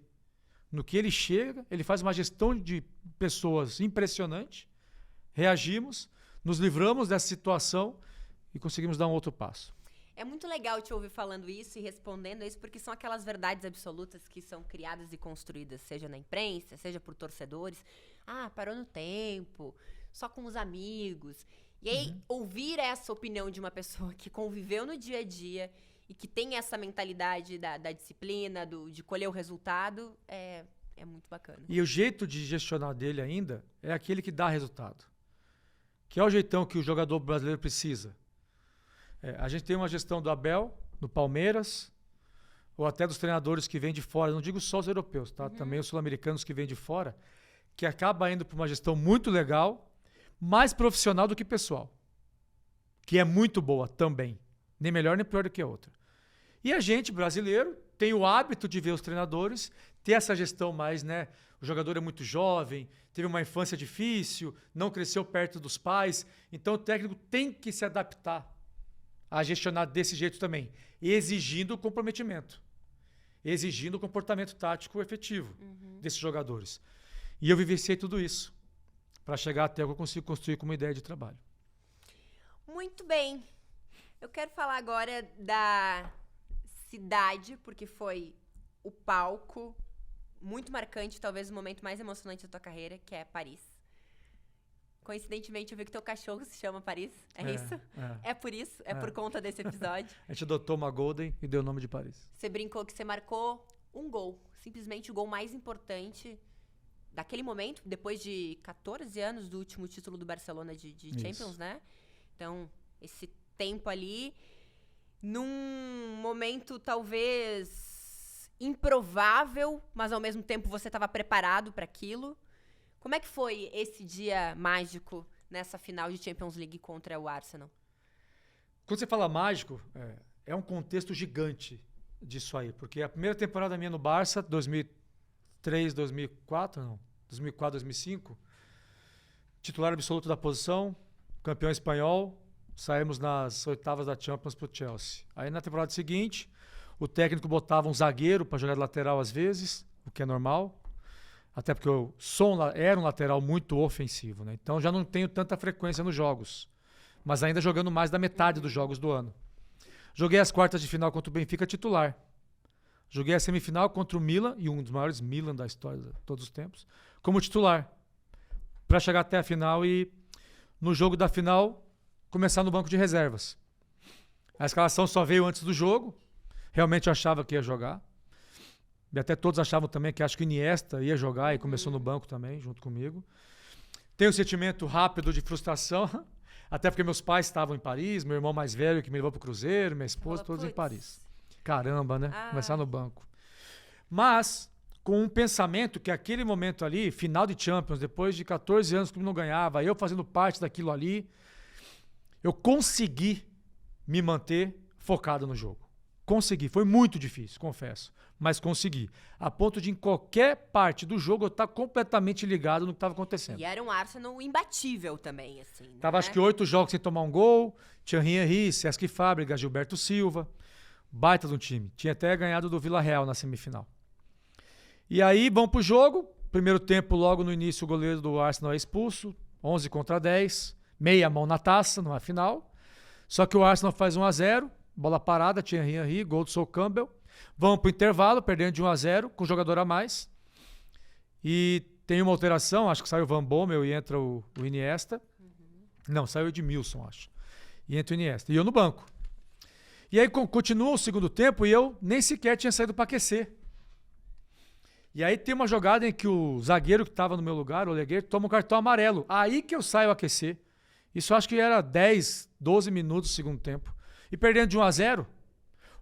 No que ele chega, ele faz uma gestão de pessoas impressionante. Reagimos, nos livramos dessa situação e conseguimos dar um outro passo. É muito legal te ouvir falando isso e respondendo isso, porque são aquelas verdades absolutas que são criadas e construídas, seja na imprensa, seja por torcedores. Ah, parou no tempo, só com os amigos. E aí, ouvir essa opinião de uma pessoa que conviveu no dia a dia e que tem essa mentalidade da disciplina, de colher o resultado, é muito bacana. E o jeito de gestionar dele ainda é aquele que dá resultado. Que é o jeitão que o jogador brasileiro precisa. A gente tem uma gestão do Abel, do Palmeiras, ou até dos treinadores que vêm de fora, não digo só os europeus, tá? Também os sul-americanos que vêm de fora, que acaba indo para uma gestão muito legal, mais profissional do que pessoal, que é muito boa também, nem melhor nem pior do que a outra. E a gente, brasileiro, tem o hábito de ver os treinadores, ter essa gestão mais, né? O jogador é muito jovem, teve uma infância difícil, não cresceu perto dos pais, então o técnico tem que se adaptar a gestionar desse jeito também, exigindo o comprometimento, exigindo o comportamento tático efetivo desses jogadores. E eu vivenciei tudo isso para chegar até o que eu consigo construir como ideia de trabalho. Muito bem. Eu quero falar agora da cidade, porque foi o palco muito marcante, talvez o momento mais emocionante da tua carreira, que é Paris. Coincidentemente, eu vi que teu cachorro se chama Paris. É isso? É por isso? É por conta desse episódio? A gente adotou uma Golden e deu o nome de Paris. Você brincou que você marcou um gol. Simplesmente o gol mais importante daquele momento, depois de 14 anos do último título do Barcelona de Champions, né? Então, esse tempo ali, num momento talvez improvável, mas ao mesmo tempo você estava preparado para aquilo. Como é que foi esse dia mágico nessa final de Champions League contra o Arsenal? Quando você fala mágico, é um contexto gigante disso aí. Porque a primeira temporada minha no Barça, 2003, 2004, não, 2004, 2005, titular absoluto da posição, campeão espanhol, saímos nas oitavas da Champions pro Chelsea. Aí na temporada seguinte, o técnico botava um zagueiro para jogar de lateral às vezes, o que é normal. Até porque eu era um lateral muito ofensivo, né? Então já não tenho tanta frequência nos jogos. Mas ainda jogando mais da metade dos jogos do ano. Joguei as quartas de final contra o Benfica titular. Joguei a semifinal contra o Milan, e um dos maiores Milan da história de todos os tempos, como titular. Para chegar até a final e, no jogo da final, começar no banco de reservas. A escalação só veio antes do jogo. Realmente eu achava que ia jogar. E até todos achavam também que acho que o Iniesta ia jogar e começou no banco também, junto comigo. Tenho um sentimento rápido de frustração, até porque meus pais estavam em Paris, meu irmão mais velho que me levou pro Cruzeiro, minha esposa, todos em Paris. Caramba, né? Começar no banco. Mas, com um pensamento que aquele momento ali, final de Champions, depois de 14 anos que eu não ganhava, eu fazendo parte daquilo ali, eu consegui me manter focado no jogo. Consegui. Foi muito difícil, confesso. Mas consegui. A ponto de, em qualquer parte do jogo, eu estar completamente ligado no que estava acontecendo. E era um Arsenal imbatível também, assim. Tava acho que 8 jogos sem tomar um gol. Thierry Henry, Cesc Fábricas, Gilberto Silva. Baita de um time. Tinha até ganhado do Villarreal na semifinal. E aí, vamos pro jogo. Primeiro tempo, logo no início, o goleiro do Arsenal é expulso. 11 contra 10. Meia mão na taça, numa final. Só que o Arsenal faz 1-0. Bola parada, Thierry Henry, gol do Sol Campbell. Vamos pro intervalo, perdendo de 1-0, com jogador a mais. E tem uma alteração, acho que sai o Van Bommel e entra o Iniesta. Não, saiu o Edmilson, acho. E entra o Iniesta. E eu no banco. E aí continua o segundo tempo e eu nem sequer tinha saído para aquecer. E aí tem uma jogada em que o zagueiro que estava no meu lugar, o Oleguer, toma um cartão amarelo. Aí que eu saio a aquecer. Isso acho que era 10, 12 minutos do segundo tempo. E perdendo de 1-0,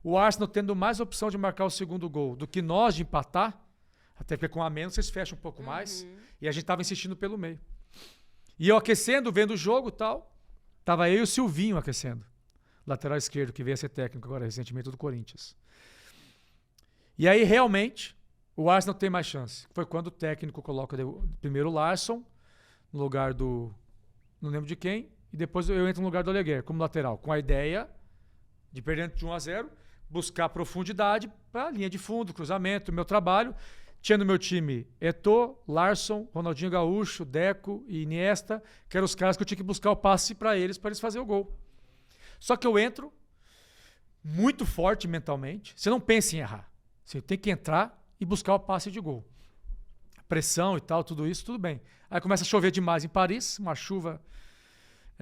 o Arsenal tendo mais opção de marcar o segundo gol do que nós de empatar, até porque com a menos vocês fecham um pouco mais, e a gente estava insistindo pelo meio. E eu aquecendo, vendo o jogo e tal, tava eu e o Silvinho aquecendo, lateral esquerdo, que veio a ser técnico agora recentemente do Corinthians. E aí realmente o Arsenal tem mais chance. Foi quando o técnico coloca primeiro o Larsson no lugar do, não lembro de quem, e depois eu entro no lugar do Oleguer como lateral, com a ideia de perder de 1-0, buscar profundidade para a linha de fundo, cruzamento, meu trabalho. Tinha no meu time Eto'o, Larsson, Ronaldinho Gaúcho, Deco e Iniesta, que eram os caras que eu tinha que buscar o passe para eles fazerem o gol. Só que eu entro muito forte mentalmente. Você não pensa em errar. Você tem que entrar e buscar o passe de gol. Pressão e tal, tudo isso, tudo bem. Aí começa a chover demais em Paris, uma chuva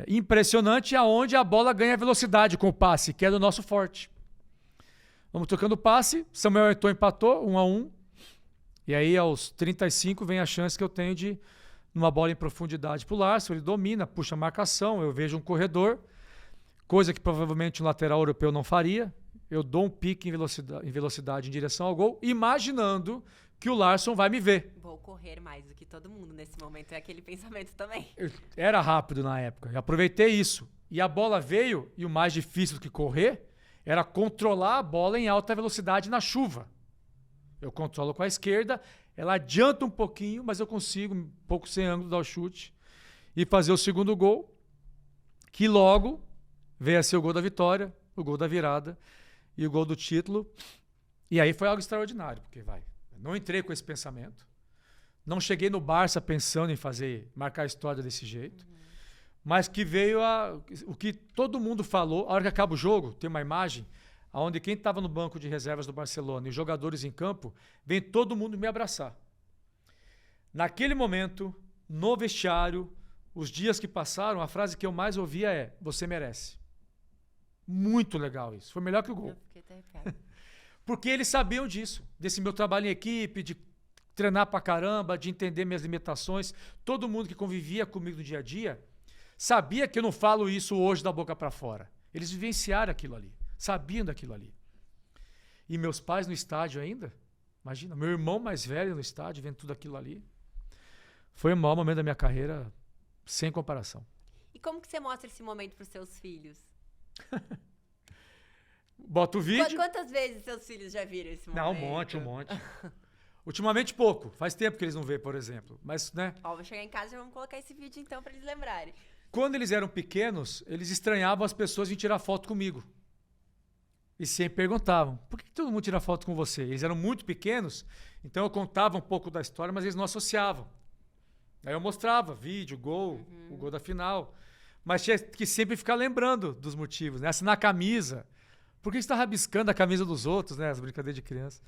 impressionante, aonde a bola ganha velocidade com o passe, que é do nosso forte. Vamos trocando o passe, Samuel Eto'o empatou, 1-1. E aí, aos 35, vem a chance que eu tenho de, numa bola em profundidade pro Larsson, ele domina, puxa a marcação, eu vejo um corredor, coisa que provavelmente um lateral europeu não faria. Eu dou um pique em velocidade em direção ao gol, imaginando que o Larsson vai me ver. Vou correr mais do que todo mundo nesse momento, é aquele pensamento também. Era rápido na época, eu aproveitei isso. E a bola veio, e o mais difícil do que correr era controlar a bola em alta velocidade na chuva. Eu controlo com a esquerda, ela adianta um pouquinho, mas eu consigo, um pouco sem ângulo, dar o chute e fazer o segundo gol, que logo veio a ser o gol da vitória, o gol da virada e o gol do título. E aí foi algo extraordinário, porque não entrei com esse pensamento, não cheguei no Barça pensando em marcar a história desse jeito, Mas que veio o que todo mundo falou, a hora que acaba o jogo, tem uma imagem onde quem estava no banco de reservas do Barcelona e os jogadores em campo, vem todo mundo me abraçar. Naquele momento, no vestiário, os dias que passaram, a frase que eu mais ouvia é: você merece. Muito legal isso. Foi melhor que o gol. Eu fiquei até arrepiada. Porque eles sabiam disso, desse meu trabalho em equipe, de treinar pra caramba, de entender minhas limitações. Todo mundo que convivia comigo no dia a dia sabia que eu não falo isso hoje da boca pra fora. Eles vivenciaram aquilo ali, sabiam daquilo ali. E meus pais no estádio ainda, imagina, meu irmão mais velho no estádio, vendo tudo aquilo ali. Foi o maior momento da minha carreira, sem comparação. E como que você mostra esse momento pros seus filhos? Bota o vídeo. Quantas vezes seus filhos já viram esse momento? Não, um monte. Ultimamente pouco. Faz tempo que eles não vê, por exemplo. Mas, né? Ó, vou chegar em casa e vamos colocar esse vídeo então pra eles lembrarem. Quando eles eram pequenos, eles estranhavam as pessoas virem tirar foto comigo. E sempre perguntavam: por que todo mundo tira foto com você? Eles eram muito pequenos, então eu contava um pouco da história, mas eles não associavam. Aí eu mostrava vídeo, gol, o gol da final. Mas tinha que sempre ficar lembrando dos motivos, né? Assinar a camisa. Por que você está rabiscando a camisa dos outros, né? As brincadeiras de criança.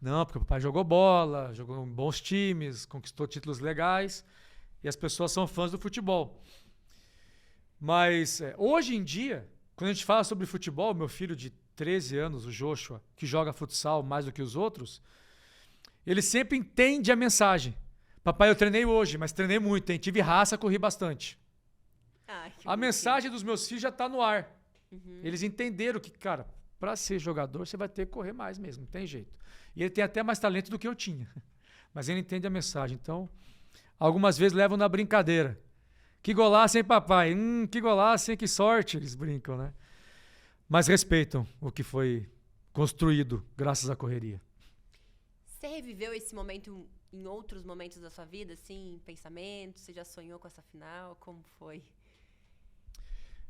Não, porque o papai jogou bola, jogou em bons times, conquistou títulos legais. E as pessoas são fãs do futebol. Mas hoje em dia, quando a gente fala sobre futebol, meu filho de 13 anos, o Joshua, que joga futsal mais do que os outros, ele sempre entende a mensagem. Papai, eu treinei hoje, mas treinei muito, hein? Tive raça, corri bastante. A mensagem dos meus filhos já está no ar. Eles entenderam que, cara, para ser jogador, você vai ter que correr mais mesmo, não tem jeito. E ele tem até mais talento do que eu tinha. Mas ele entende a mensagem. Então, algumas vezes levam na brincadeira. Que golaço, hein, papai? Que golaço, hein? Que sorte, eles brincam, né? Mas respeitam o que foi construído graças à correria. Você reviveu esse momento em outros momentos da sua vida, assim, em pensamentos? Você já sonhou com essa final? Como foi?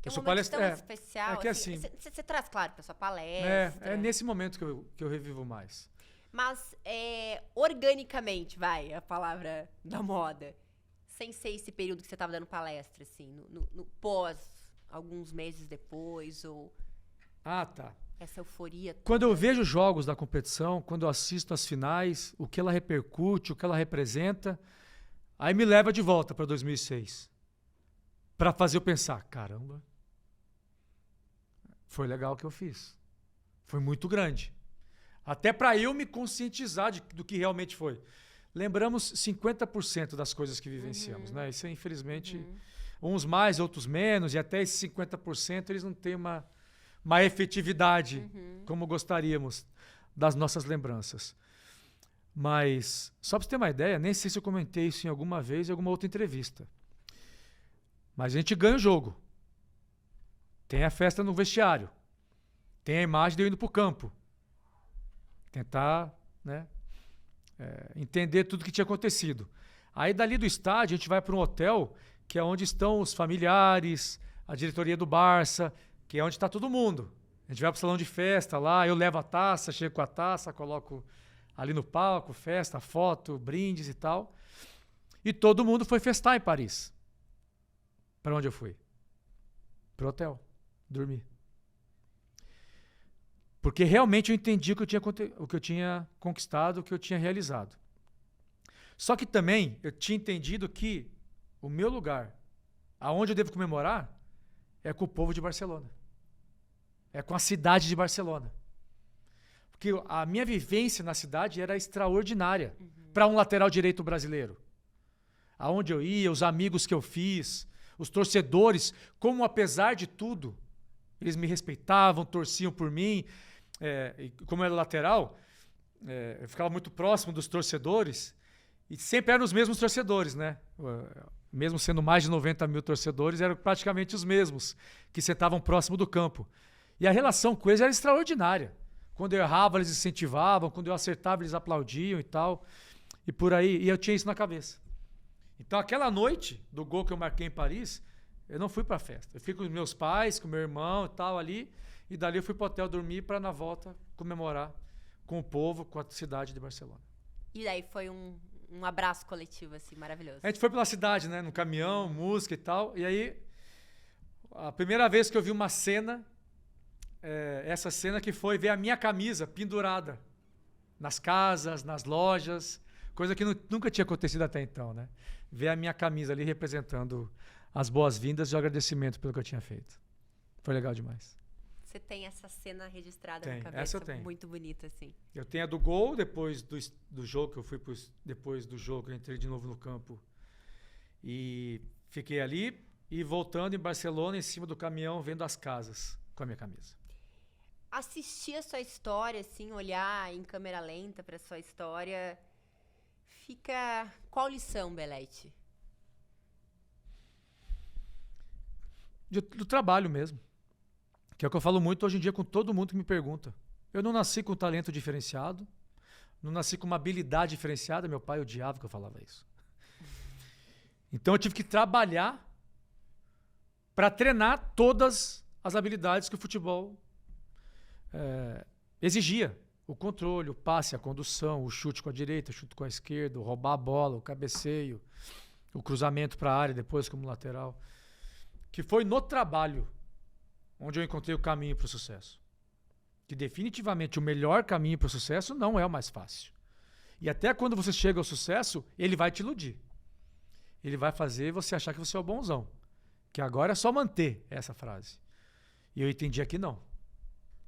Que Eu é um sou momento tão palestrante. especial. Que assim, você traz, claro, para sua palestra. É nesse momento que eu revivo mais. Mas, organicamente, vai, a palavra da moda. Sem ser esse período que você estava dando palestra, assim, no pós, alguns meses depois, ou... Ah, tá. Essa euforia. Quando eu vejo jogos da competição, quando eu assisto as finais, o que ela repercute, o que ela representa, aí me leva de volta para 2006. Para fazer eu pensar, caramba, foi legal o que eu fiz. Foi muito grande. Até para eu me conscientizar do que realmente foi. Lembramos 50% das coisas que vivenciamos, né? Isso é, infelizmente, uns mais, outros menos, e até esses 50% eles não têm uma efetividade como gostaríamos das nossas lembranças. Mas, só para você ter uma ideia, nem sei se eu comentei isso em alguma vez em alguma outra entrevista. Mas a gente ganha o jogo. Tem a festa no vestiário. Tem a imagem de eu indo para o campo. Tentar, né, entender tudo que tinha acontecido. Aí dali do estádio a gente vai para um hotel que é onde estão os familiares, a diretoria do Barça, que é onde está todo mundo. A gente vai para o salão de festa lá, eu levo a taça, chego com a taça, coloco ali no palco, festa, foto, brindes e tal. E todo mundo foi festar em Paris. Para onde eu fui? Pro hotel, dormir. Porque realmente eu entendi o que eu tinha conquistado, o que eu tinha realizado. Só que também eu tinha entendido que o meu lugar, aonde eu devo comemorar, é com o povo de Barcelona. É com a cidade de Barcelona. Porque a minha vivência na cidade era extraordinária para um lateral direito brasileiro. Aonde eu ia, os amigos que eu fiz, os torcedores, como apesar de tudo, eles me respeitavam, torciam por mim. E como eu era lateral, eu ficava muito próximo dos torcedores e sempre eram os mesmos torcedores, né? Mesmo sendo mais de 90 mil torcedores, eram praticamente os mesmos que sentavam próximo do campo. E a relação com eles era extraordinária. Quando eu errava, eles incentivavam, quando eu acertava, eles aplaudiam e tal. E por aí, e eu tinha isso na cabeça. Então, aquela noite do gol que eu marquei em Paris, eu não fui para a festa. Eu fui com os meus pais, com meu irmão e tal ali, e dali eu fui para o hotel dormir para, na volta, comemorar com o povo, com a cidade de Barcelona. E daí foi um abraço coletivo, assim, maravilhoso. A gente foi pela cidade, né, no caminhão, música e tal, e aí A primeira vez que eu vi uma cena, essa cena que foi ver a minha camisa pendurada nas casas, nas lojas, coisa que nunca tinha acontecido até então, né? Ver a minha camisa ali representando as boas-vindas e o agradecimento pelo que eu tinha feito. Foi legal demais. Você tem essa cena registrada Tem, na cabeça? essa eu tenho. Muito bonita, assim. Eu tenho a do gol, depois do jogo, que eu fui depois do jogo, eu entrei de novo no campo e fiquei ali, e voltando em Barcelona, em cima do caminhão, vendo as casas com a minha camisa. Assistir a sua história, assim, olhar em câmera lenta para sua história, fica... Qual lição, Belletti? Do trabalho mesmo. Que é o que eu falo muito hoje em dia com todo mundo que me pergunta. Eu não nasci com talento diferenciado, não nasci com uma habilidade diferenciada. Meu pai odiava que eu falava isso. Então eu tive que trabalhar para treinar todas as habilidades que o futebol exigia. O controle, o passe, a condução, o chute com a direita, o chute com a esquerda, o roubar a bola, o cabeceio, o cruzamento para a área depois como lateral. Que foi no trabalho onde eu encontrei o caminho para o sucesso. Que definitivamente o melhor caminho para o sucesso não é o mais fácil. E até quando você chega ao sucesso, ele vai te iludir. Ele vai fazer você achar que você é o bonzão. Que agora é só manter essa frase. E eu entendi que não.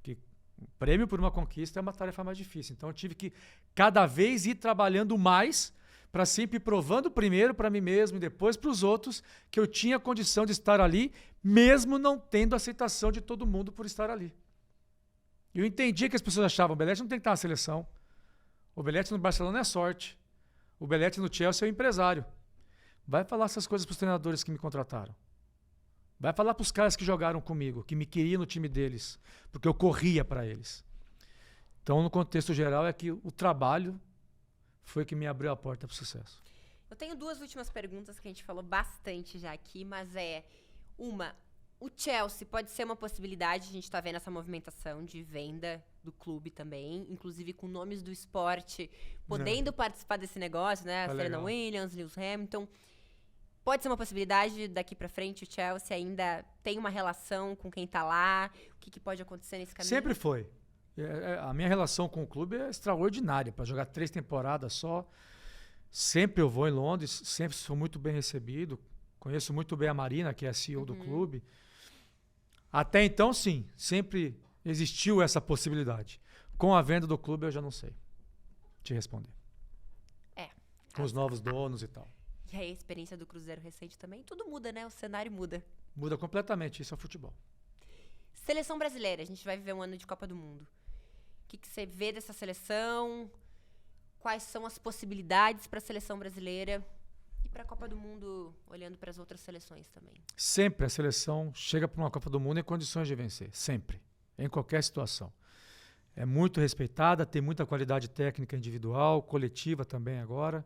Que o prêmio por uma conquista é uma tarefa mais difícil. Então eu tive que cada vez ir trabalhando mais para sempre ir provando primeiro para mim mesmo e depois para os outros que eu tinha condição de estar ali, mesmo não tendo aceitação de todo mundo por estar ali. Eu entendi que as pessoas achavam, o Belletti não tem que estar na seleção. O Belletti no Barcelona é sorte. O Belletti no Chelsea é o empresário. Vai falar essas coisas para os treinadores que me contrataram. Vai falar para os caras que jogaram comigo, que me queriam no time deles, porque eu corria para eles. Então, no contexto geral, é que o trabalho foi que me abriu a porta para o sucesso. Eu tenho duas últimas perguntas que a gente falou bastante já aqui, mas o Chelsea pode ser uma possibilidade, a gente está vendo essa movimentação de venda do clube também, inclusive com nomes do esporte podendo participar desse negócio, né? Serena Williams, Lewis Hamilton. Pode ser uma possibilidade daqui para frente, o Chelsea ainda tem uma relação com quem está lá? O que pode acontecer nesse caminho? Sempre foi. A minha relação com o clube é extraordinária. Para jogar 3 temporadas só, sempre eu vou em Londres, sempre sou muito bem recebido. Conheço muito bem a Marina, que é a CEO do clube. Até então, sim, sempre existiu essa possibilidade. Com a venda do clube, eu já não sei te responder. Com os novos donos e tal. E aí, a experiência do Cruzeiro recente também, tudo muda, né? O cenário muda. Muda completamente, isso é futebol. Seleção brasileira, a gente vai viver um ano de Copa do Mundo. O que você vê dessa seleção? Quais são as possibilidades para a seleção brasileira? E para a Copa do Mundo, olhando para as outras seleções também. Sempre a seleção chega para uma Copa do Mundo em condições de vencer. Sempre. Em qualquer situação. É muito respeitada, tem muita qualidade técnica individual, coletiva também agora.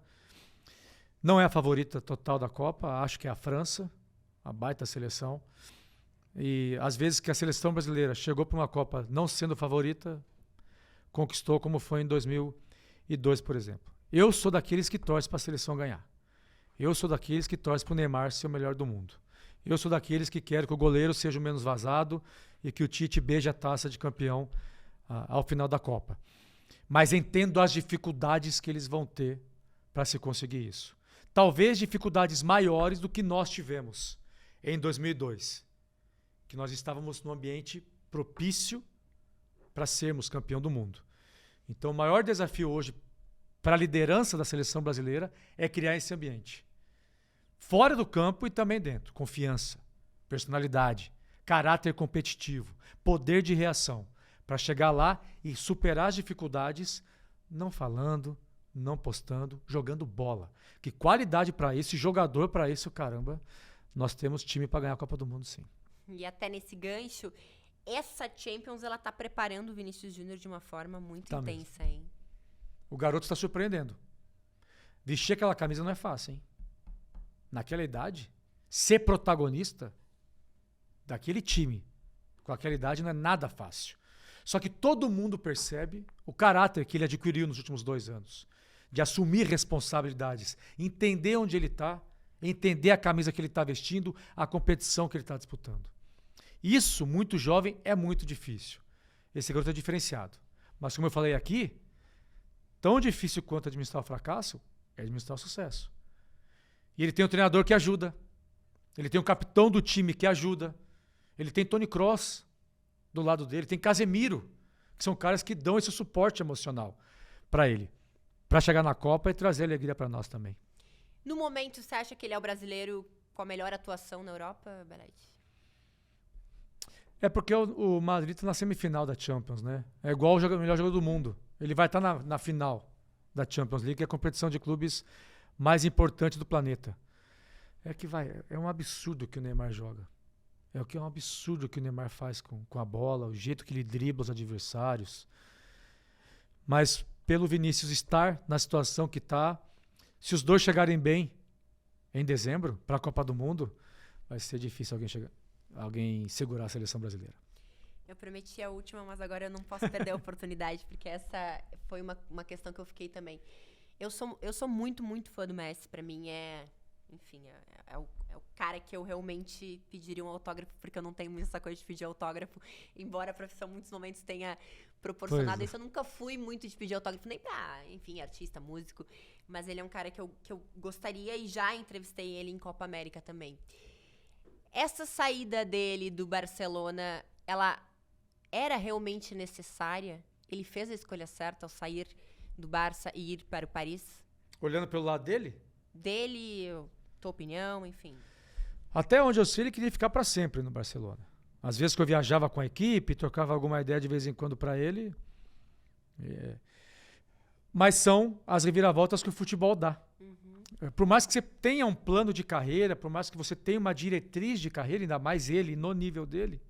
Não é a favorita total da Copa, acho que é a França, a baita seleção. E às vezes que a seleção brasileira chegou para uma Copa não sendo favorita, conquistou como foi em 2002, por exemplo. Eu sou daqueles que torcem para a seleção ganhar. Eu sou daqueles que torcem para o Neymar ser o melhor do mundo. Eu sou daqueles que querem que o goleiro seja o menos vazado e que o Tite beije a taça de campeão ao final da Copa. Mas entendo as dificuldades que eles vão ter para se conseguir isso. Talvez dificuldades maiores do que nós tivemos em 2002. Que nós estávamos num ambiente propício para sermos campeão do mundo. Então, o maior desafio hoje para a liderança da seleção brasileira é criar esse ambiente. Fora do campo e também dentro. Confiança, personalidade, caráter competitivo, poder de reação. Para chegar lá e superar as dificuldades, não falando, não postando, jogando bola. Que qualidade para isso e jogador para isso, caramba, nós temos time para ganhar a Copa do Mundo, sim. E até nesse gancho, essa Champions, ela tá preparando o Vinícius Júnior de uma forma muito intensa, mesmo. Hein? O garoto está surpreendendo. Vestir aquela camisa não é fácil, hein? Naquela idade, ser protagonista daquele time, com aquela idade, não é nada fácil. Só que todo mundo percebe o caráter que ele adquiriu nos últimos 2 anos. De assumir responsabilidades, entender onde ele está, entender a camisa que ele está vestindo, a competição que ele está disputando. Isso, muito jovem, é muito difícil. Esse garoto é diferenciado. Mas como eu falei aqui, tão difícil quanto administrar o fracasso é administrar o sucesso. E ele tem um treinador que ajuda. Ele tem um capitão do time que ajuda. Ele tem Toni Kroos do lado dele. Tem Casemiro, que são caras que dão esse suporte emocional para ele. Para chegar na Copa e trazer alegria para nós também. No momento, você acha que ele é o brasileiro com a melhor atuação na Europa, Belete? É porque o Madrid está na semifinal da Champions, né? É igual o melhor jogador do mundo. Ele vai estar na final da Champions League, que é a competição de clubes mais importante do planeta. É um absurdo o que o Neymar joga. É um absurdo o que o Neymar faz com a bola, o jeito que ele dribla os adversários. Mas pelo Vinícius estar na situação que está, se os dois chegarem bem em dezembro para a Copa do Mundo, vai ser difícil alguém segurar a seleção brasileira. Eu prometi a última, mas agora eu não posso perder a oportunidade, porque essa foi uma questão que eu fiquei também. Eu sou muito, muito fã do Messi. Pra mim é o cara que eu realmente pediria um autógrafo, porque eu não tenho essa coisa de pedir autógrafo, embora a profissão em muitos momentos tenha proporcionado isso. Eu nunca fui muito de pedir autógrafo, nem pra, enfim, artista, músico, mas ele é um cara que eu gostaria, e já entrevistei ele em Copa América também. Essa saída dele do Barcelona, ela era realmente necessária? Ele fez a escolha certa ao sair do Barça e ir para o Paris? Olhando pelo lado dele? Dele, tua opinião, enfim. Até onde eu sei, ele queria ficar para sempre no Barcelona. Às vezes que eu viajava com a equipe, trocava alguma ideia de vez em quando para ele. Mas são as reviravoltas que o futebol dá. Por mais que você tenha um plano de carreira, por mais que você tenha uma diretriz de carreira, ainda mais ele, no nível dele,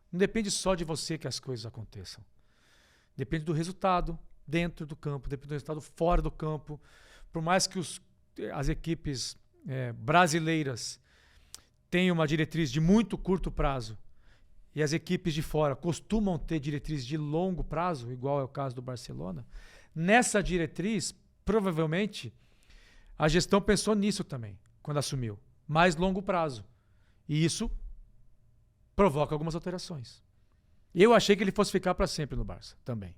não depende só de você que as coisas aconteçam. Depende do resultado dentro do campo, depende do resultado fora do campo. Por mais que as equipes brasileiras tenham uma diretriz de muito curto prazo e as equipes de fora costumam ter diretriz de longo prazo, igual é o caso do Barcelona, nessa diretriz, provavelmente, a gestão pensou nisso também, quando assumiu. Mais longo prazo. E isso provoca algumas alterações. Eu achei que ele fosse ficar para sempre no Barça também.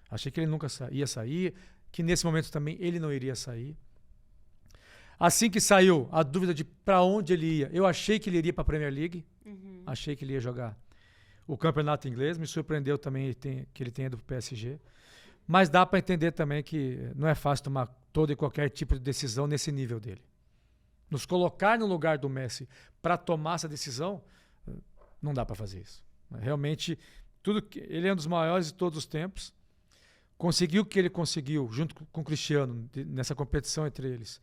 Achei que ele nunca ia sair, que nesse momento também ele não iria sair. Assim que saiu a dúvida de para onde ele ia, eu achei que ele iria para a Premier League. Achei que ele ia jogar o campeonato inglês. Me surpreendeu também que ele tenha ido para o PSG. Mas dá para entender também que não é fácil tomar todo e qualquer tipo de decisão nesse nível dele. Nos colocar no lugar do Messi para tomar essa decisão, não dá para fazer isso. Realmente, ele é um dos maiores de todos os tempos. Conseguiu o que ele conseguiu, junto com o Cristiano, nessa competição entre eles.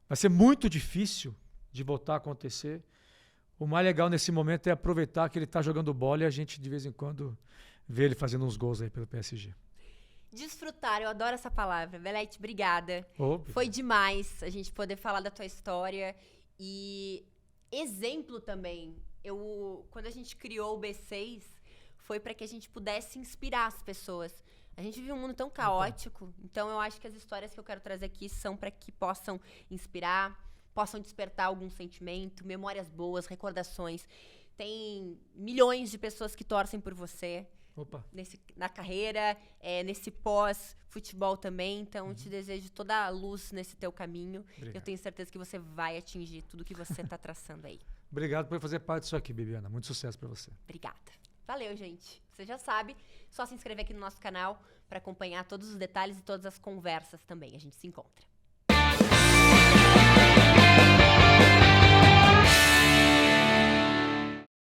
Vai ser muito difícil de voltar a acontecer. O mais legal nesse momento é aproveitar que ele está jogando bola e a gente, de vez em quando, vê ele fazendo uns gols aí pelo PSG. Desfrutar, eu adoro essa palavra. Belete, obrigada. Foi demais a gente poder falar da tua história. E exemplo também. Quando a gente criou o B6, foi para que a gente pudesse inspirar as pessoas. A gente vive um mundo tão caótico, então eu acho que as histórias que eu quero trazer aqui são para que possam inspirar, possam despertar algum sentimento, memórias boas, recordações. Tem milhões de pessoas que torcem por você. Na carreira, nesse pós-futebol também. Então, te desejo toda a luz nesse teu caminho. Obrigado. Eu tenho certeza que você vai atingir tudo que você está traçando aí. Obrigado por fazer parte disso aqui, Bibiana. Muito sucesso para você. Obrigada. Valeu, gente. Você já sabe, só se inscrever aqui no nosso canal para acompanhar todos os detalhes e todas as conversas também. A gente se encontra.